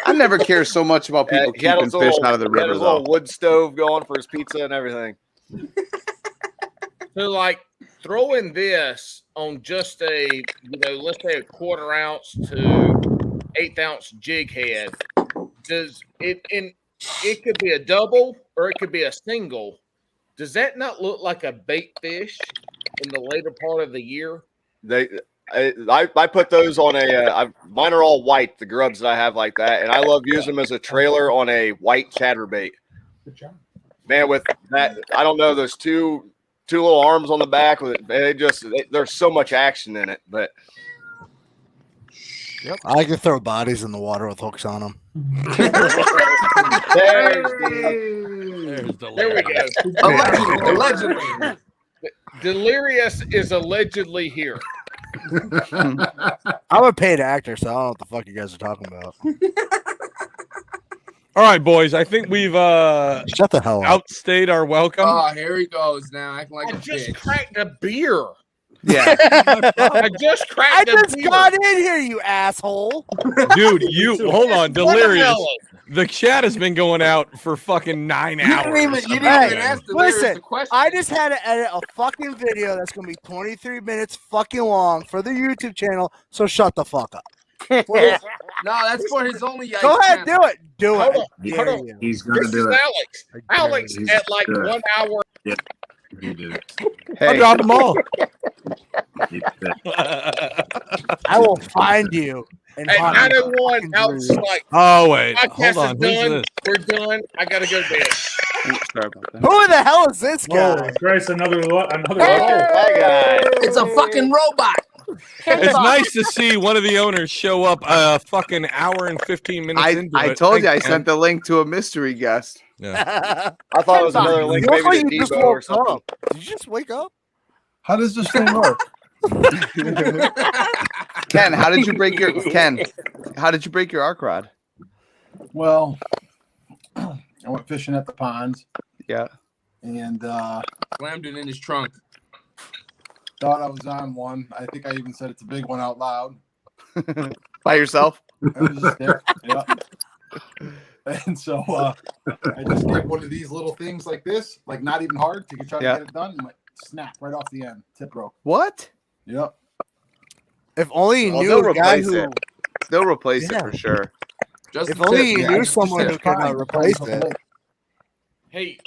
I never care so much about people He had keeping his fish little- out of the he had river, his though. little wood stove going for his pizza and everything. So, like, throwing this on just a, let's say a 1/4 ounce to 1/8 ounce jig head, does it, and it could be a double or it could be a single. Does that not look like a bait fish in the later part of the year? I put those on mine are all white, the grubs that I have like that, and I love using them as a trailer on a white chatterbait. Good job. Man, with that, I don't know, those two little arms on the back with it, there's so much action in it. But Yep. I can throw bodies in the water with hooks on them. There we go. Allegedly. Delirious is allegedly here. I'm a paid actor, so I don't know what the fuck you guys are talking about. All right, boys. I think we've shut the hell up. Outstayed our welcome. Oh, here he goes now, acting like I a just bitch. cracked a beer. Yeah. I just cracked a beer. got in here, you asshole. Dude, hold on, Delirious. Watermelon. The chat has been going out for fucking 9 hours. You didn't even ask Delirious Listen, the question. I just had to edit a fucking video that's gonna be 23 minutes fucking long for the YouTube channel, so shut the fuck up. No, that's for his only. Go ahead, do it. Do Hold it. on, hold on. He's gonna This do is it. Alex. Alex He's at like good. 1 hour. Yeah, he did it. I'll drop them all. He did it. I will find you. And At find you. 9:01, Alex is like, Oh wait, hold podcast on. is Who's done. this? We're done. I gotta go to bed. Sorry about that. Who the hell is this guy? Oh, Christ, another that guy. It's a fucking robot. It's nice to see one of the owners show up a fucking hour and 15 minutes into I it. told you I Thanks, sent the link to a mystery guest. man. Yeah. I thought it was another link, You look like maybe you to just Debo or woke something. up. Did you just wake up? How does this thing work? Ken, how did you break your arc rod? Well, I went fishing at the ponds Yeah. and Slammed it in his trunk. thought I was on one. I think I even said it's a big one out loud. By yourself? I was just there. Yeah. And so I just did one of these little things like this, like not even hard to try to Yeah. get it done. And like snap right off the end. Tip broke. What? Yep. If only you Well, knew they'll a guy replace who. it. They'll replace Yeah. it for sure. Just If the only tip, you yeah. knew Just someone who it's could fine. replace it. Hey,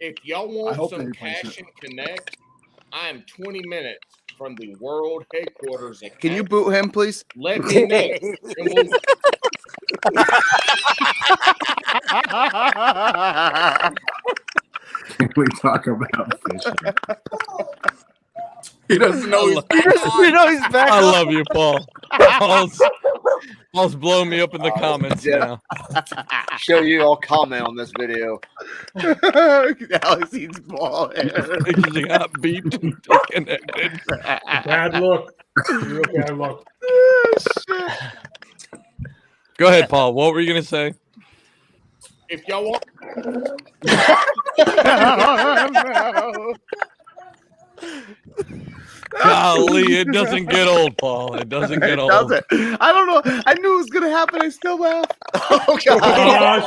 if y'all I want hope they some replace cash it. and connect, I am 20 minutes from the world headquarters. Of Can you Cash. boot him, please? Let me know. And we'll- We talk about fishing. He doesn't know he's back You on. know he's back. I on. love you, Paul. Paul's blowing me up in the comments yeah. now. Show you all comment on this video. Alex eats ball hair. He got beeped and disconnected. Bad look. Real bad look. Go ahead, Paul. What were you gonna say? if y'all want. Golly, it doesn't get old, Paul. It doesn't get old. Does it? I don't know. I knew it was gonna happen. I still laugh. Oh God!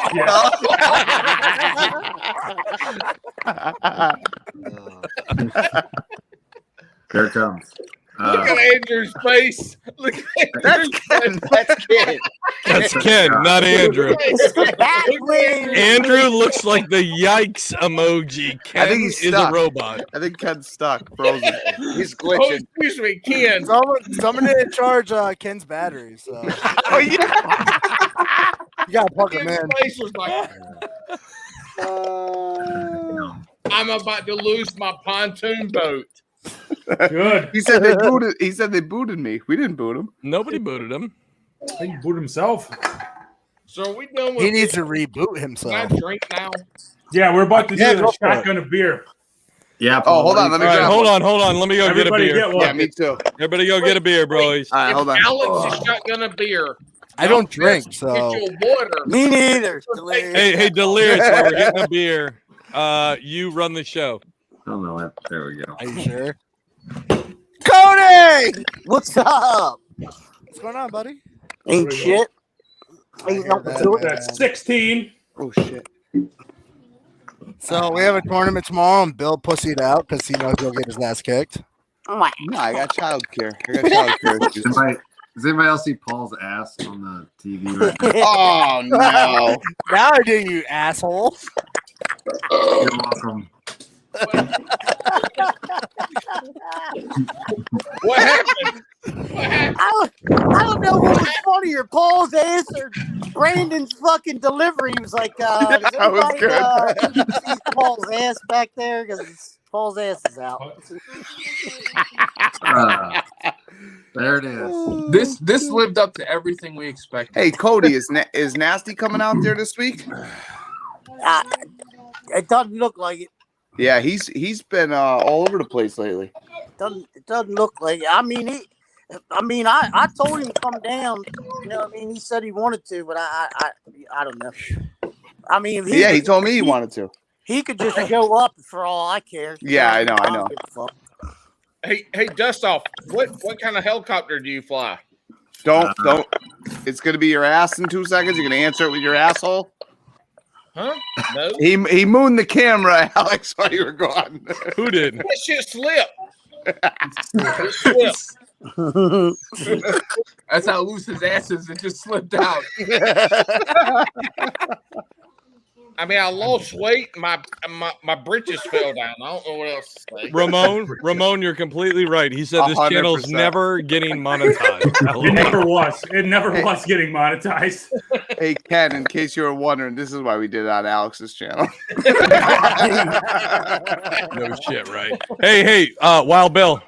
Here it comes. Look at Andrew's face. Look at Andrew's face. That's Ken. That's Ken, not Andrew. Andrew looks like the yikes emoji. Ken I think he's is stuck. a robot. I think Ken's stuck, frozen. He's Oh, glitching. excuse me, Ken. Someone didn't charge Ken's batteries. So. Oh yeah. You gotta plug him Ken's in. face was like, I'm about to lose my pontoon boat. Good. He said they booted. He said they booted me. We didn't boot him. Nobody booted him. He boot himself. So are we done with He needs to this? reboot Can I himself. drink now? Yeah, we're about to Yeah, do go a for it. shotgun of beer. Yeah. Oh, hold on. Let me All right, grab hold one. on. Let me go Everybody get a beer. get one. Yeah, me too. Everybody go get a beer, boys. All right, If hold on. Alex is shotgun a beer. I don't drink, Get so your water. Me neither. Hey, Delirious, while we're getting a beer, you run the show. I don't know it. There we go. are you sure? Cody! What's up? What's going on, buddy? Ain't shit. That's 16. Oh shit. So we have a tournament tomorrow, and Bill pussied out because he knows he'll get his ass kicked. No, I got childcare. Issues. Does anybody else see Paul's ass on the TV right now? Oh no! Now I do, you asshole. You're welcome. What happened? I don't know what was funnier, Paul's ass or Brandon's fucking delivery. He was like, does that was anybody, see Paul's ass back there? Because Paul's ass is out. There it is. This lived up to everything we expected. Hey, Cody, is Nasty coming out there this week? It doesn't look like it. Yeah, he's been all over the place lately. It doesn't look like it. I mean, I told him to come down. You know what I mean? He said he wanted to, but I don't know. I mean, he told me he wanted to. He could just show up for all I care. Yeah, I know. don't give a fuck. Hey, Dust Off, what kind of helicopter do you fly? Don't. It's gonna be your ass in 2 seconds. You're gonna answer it with your asshole. Huh? No. He mooned the camera, Alex, while you were gone. Who did? That shit slipped. It slipped. That's how loose his ass is. It just slipped out. I mean, I lost weight. My britches fell down. I don't know what else to say. Ramon, you're completely right. He said this channel's 100%. never getting monetized. It never was. It never was getting monetized. Hey, Ken, in case you were wondering, this is why we did it on Alex's channel. No shit, right? Hey, Wild Bill,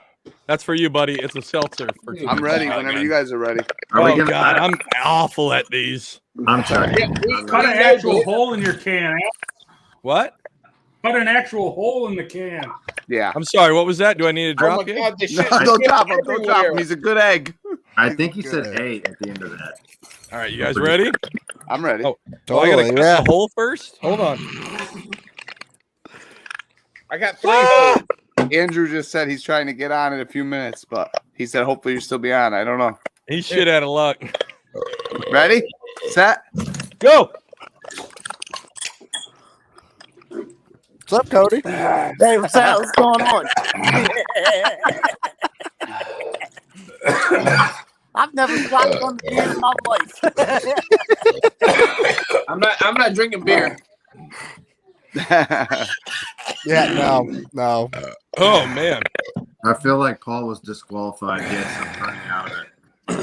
that's for you, buddy. It's a seltzer. I'm ready whenever you guys are ready. Oh God, I'm awful at these. I'm sorry. Cut an actual hole in your can. What? Cut an actual hole in the can. Yeah. I'm sorry. What was that? Do I need to drop you? God, this No, shit don't drop him. everywhere. Don't drop him. He's a good egg. I think he said A at the end of that. All right, you guys ready? I'm ready. Oh, I gotta cut the hole first. Hold on. I got 3 holes. Andrew just said he's trying to get on in a few minutes, but he said hopefully you'll still be on. I don't know. He's shit out of luck. Ready? Set? Go. What's up, Cody? Hey, what's going on? I've never shotgun beer in my life. I'm not drinking beer. Yeah, no. Oh man, I feel like Paul was disqualified. Yes, I'm running out of it.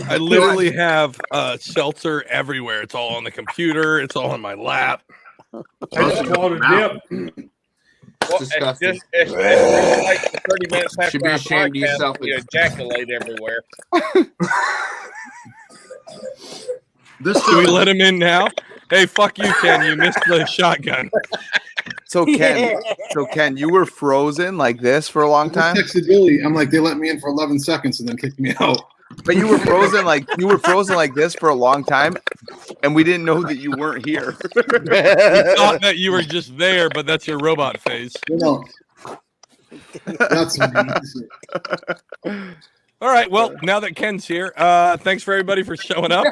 I literally have seltzer everywhere. It's all on the computer. It's all on my lap. I just swallowed a dip. Well, disgusting. It's like the 30 minutes after Should be our ashamed of podcast, yourself. you ejaculate everywhere. Do we let him in now? Hey, fuck you, Ken. You missed the shotgun. So Ken, you were frozen like this for a long I time, texted Billy. I'm like, they let me in for 11 seconds and then kicked me out. but you were frozen like this for a long time, and we didn't know that you weren't here. We thought that you were just there, but that's your robot face. You know, that's All right. Well, now that Ken's here, thanks for everybody for showing up.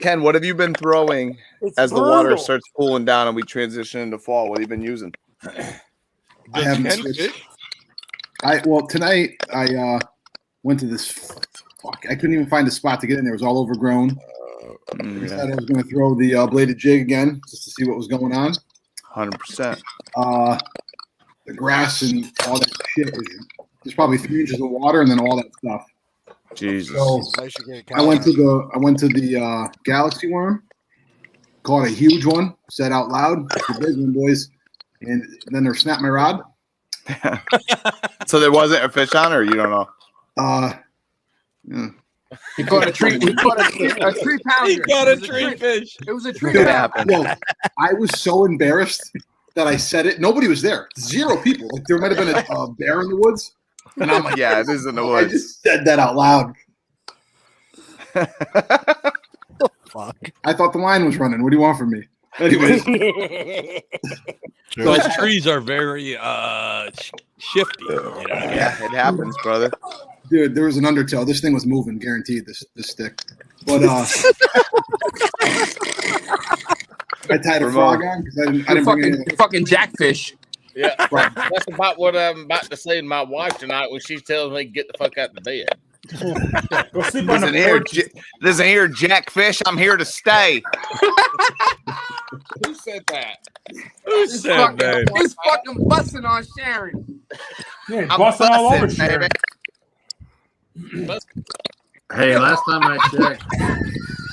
Ken, what have you been throwing as the water starts cooling down and we transition into fall? What have you been using? I haven't Ken switched. fish? Tonight I went to this. I couldn't even find a spot to get in there. It was all overgrown. I said I was going to throw the bladed jig again just to see what was going on. 100%. The grass and all that shit there's probably 3 inches of water and then all that stuff. Jesus. So I went to the Galaxy worm, caught a huge one, said out loud, "It's a big one, boys," and then they snapped my rod. So there wasn't a fish on, or you don't know? He caught a tree. He caught a 3 pounder. He got a tree fish. It was a tree. Could happen. Well, I was so embarrassed that I said it. Nobody was there. 0 people. Like there might have been a bear in the woods, and I'm like, Yeah, it is in the I woods. just said that out loud. Fuck. I thought the line was running. What do you want from me? Anyways, Those trees are very shifty. You know what I mean? Yeah, it happens, brother. Dude, there was an undertow. This thing was moving, guaranteed. This stick, but I tied a frog on because I didn't bring anything. Fucking jackfish. Yeah, that's about what I'm about to say to my wife tonight when she tells me get the fuck out of bed. Go sleep on the porch. Listen here, Jackfish. I'm here to stay. Who said that? Who said that? He's fucking busting on Sharon. Yeah, busting all over Sharon. Hey, last time I checked,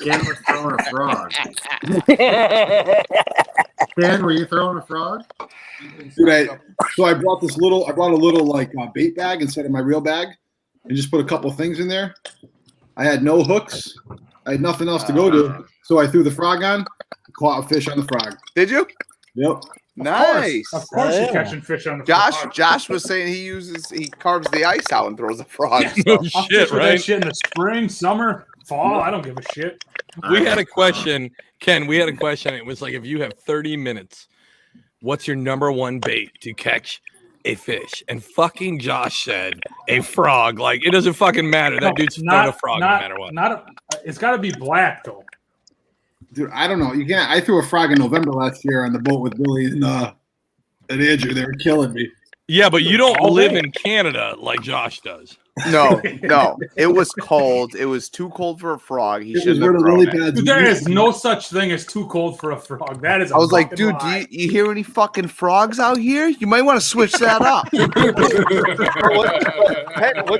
Ken was throwing a frog. Ken, were you throwing a frog? Dude, so I brought a little like bait bag instead of my real bag, and just put a couple things in there. I had no hooks. I had nothing else to go to, so I threw the frog on, caught a fish on the frog. Did you? Yep. Nice. Of course, you're catching fish on the frog. Josh was saying he carves the ice out and throws the frog. No I'll shit, fish with right? that shit in the spring, summer, fall. I don't give a shit. We had a question, Ken. We had a question. It was like, if you have 30 minutes, what's your number one bait to catch a fish? And fucking Josh said a frog. Like, it doesn't fucking matter. That dude's throwing a frog no matter what. It's got to be black though. Dude, I don't know. You can't. I threw a frog in November last year on the boat with Billy and Andrew. They were killing me. Yeah, but you don't live in Canada like Josh does. No. It was cold. It was too cold for a frog. He shouldn't have thrown it. Dude, there is no such thing as too cold for a frog. That is. I was like, dude, do you hear any fucking frogs out here? You might want to switch that up. Wouldn't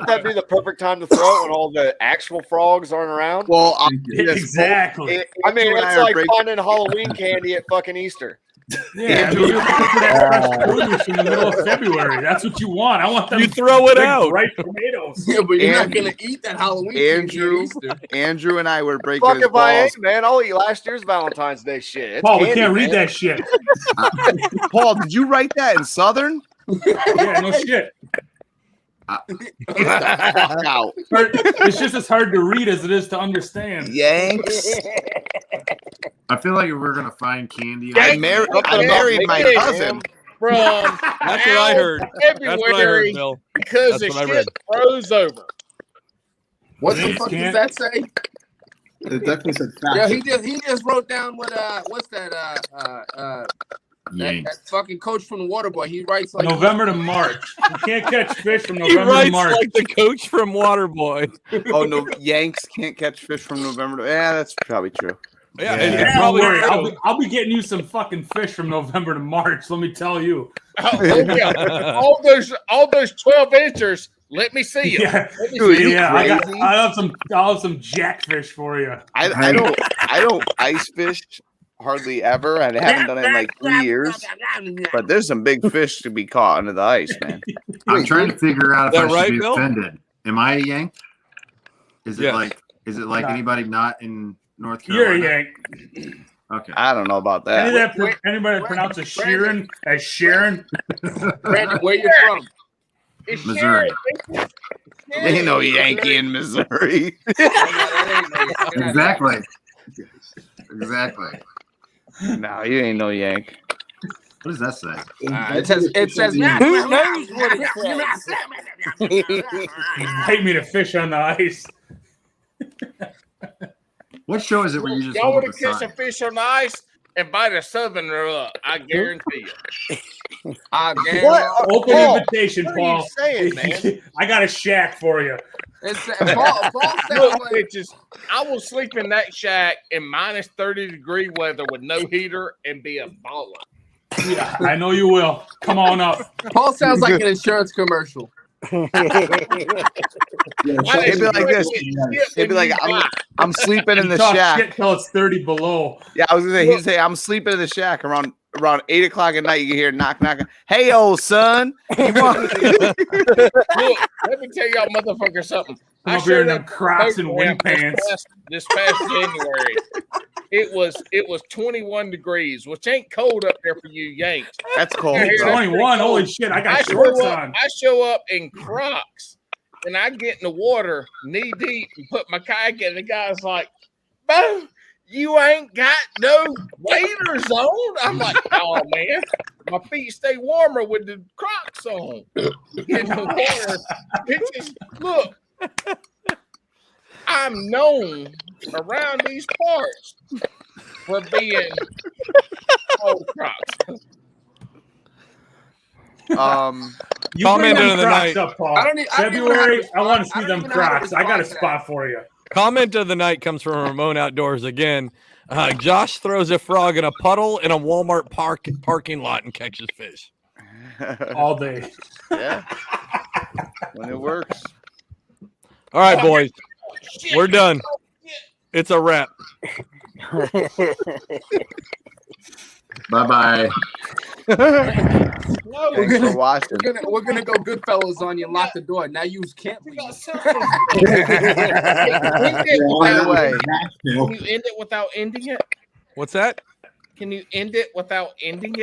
that be the perfect time to throw it when all the actual frogs aren't around? Well, exactly. I mean, it's like finding Halloween candy at fucking Easter. Yeah, you're looking for that fresh produce in the middle of February. That's what you want. I want them. You throw it out. Ripe tomatoes. Yeah, but you're not gonna eat that Halloween. Andrew and I were breaking Fuck his if I balls. ain't, man. I'll eat last year's Valentine's Day shit. It's Paul, we candy, can't read man. that shit. Paul, did you write that in Southern? Yeah, no shit. Out. It's just as hard to read as it is to understand. Yanks. I feel like if we're gonna find candy, I married my cousin. From That's what I heard. That's what I heard, February Bill. because the That's what I shit read. froze over. What the fuck does that say? It definitely said fat. Yeah, he just wrote down what what's that that fucking coach from the Waterboy. He writes like November to March. You can't catch fish from He November to writes March. like the coach from Waterboy. Oh no, Yanks can't catch fish from November to. Yeah, that's probably true. Yeah, Yeah, it's don't probably worry. true. I'll be getting you some fucking fish from November to March. Let me tell you. Oh, yeah. all those 12 inchers. Let me see you. Yeah, Let me Dude, see you you. I'll have some jackfish for you. I don't ice fish hardly ever. I haven't done it in like 3 years. But there's some big fish to be caught under the ice, man. I'm trying to figure out if Is that I should right, be Bill? offended. Am I a Yank? Is it Yes. like Nah. anybody not in North You're a Carolina? Yank. Okay. I don't know about that. Anybody that pronounces Sharon as Sharon? Brandon, where you from? It's Missouri. Sharon. Ain't no Yankee in Missouri. Exactly. No, you ain't no Yank. What does that say? It says Who knows what it says? Take me to fish on the ice. What show is it where you just Y'all hold want up to a catch a sign? fish on the ice and bite a southerner up? I guarantee you. What? Open Paul, invitation, what are you Paul. saying, man? I got a shack for you. Paul sounds Look, like bitches, I will sleep in that shack in minus 30-degree weather with no heater and be a baller. Yeah, I know you will. Come on up. Paul sounds like an insurance commercial. It'd be like this. It'd be like I'm sleeping in the Talk shack. shit till it's 30 below. Yeah, I was gonna say he'd say I'm sleeping in the shack around 8:00 at night. You can hear knock. Hey, old son. You want- Look, let me tell y'all motherfuckers something. Come up here in them Crocs and wind pants. This past January, it was 21 degrees, which ain't cold up there for you Yanks. That's cold. Here, that's 21. Holy shit! I got shorts on. I show up in Crocs, and I get in the water knee deep and put my kayak in. The guy's like, "Bo, you ain't got no waders on." I'm like, "Oh man, my feet stay warmer with the Crocs on." In the water, bitches, look. I'm known around these parts for being old Crocs. Comment of the night. Up, Paul. February, I want to see them Crocs. I got a spot for you. Comment of the night comes from Ramon Outdoors again. Josh throws a frog in a puddle in a Walmart parking lot and catches fish. All day. Yeah. When it works. All right, boys. We're done. It's a wrap. Bye-bye. Thanks for watching. We're gonna go Goodfellas on you and lock the door. Now you can't leave. By the way, can you end it without ending it? What's that? Can you end it without ending it?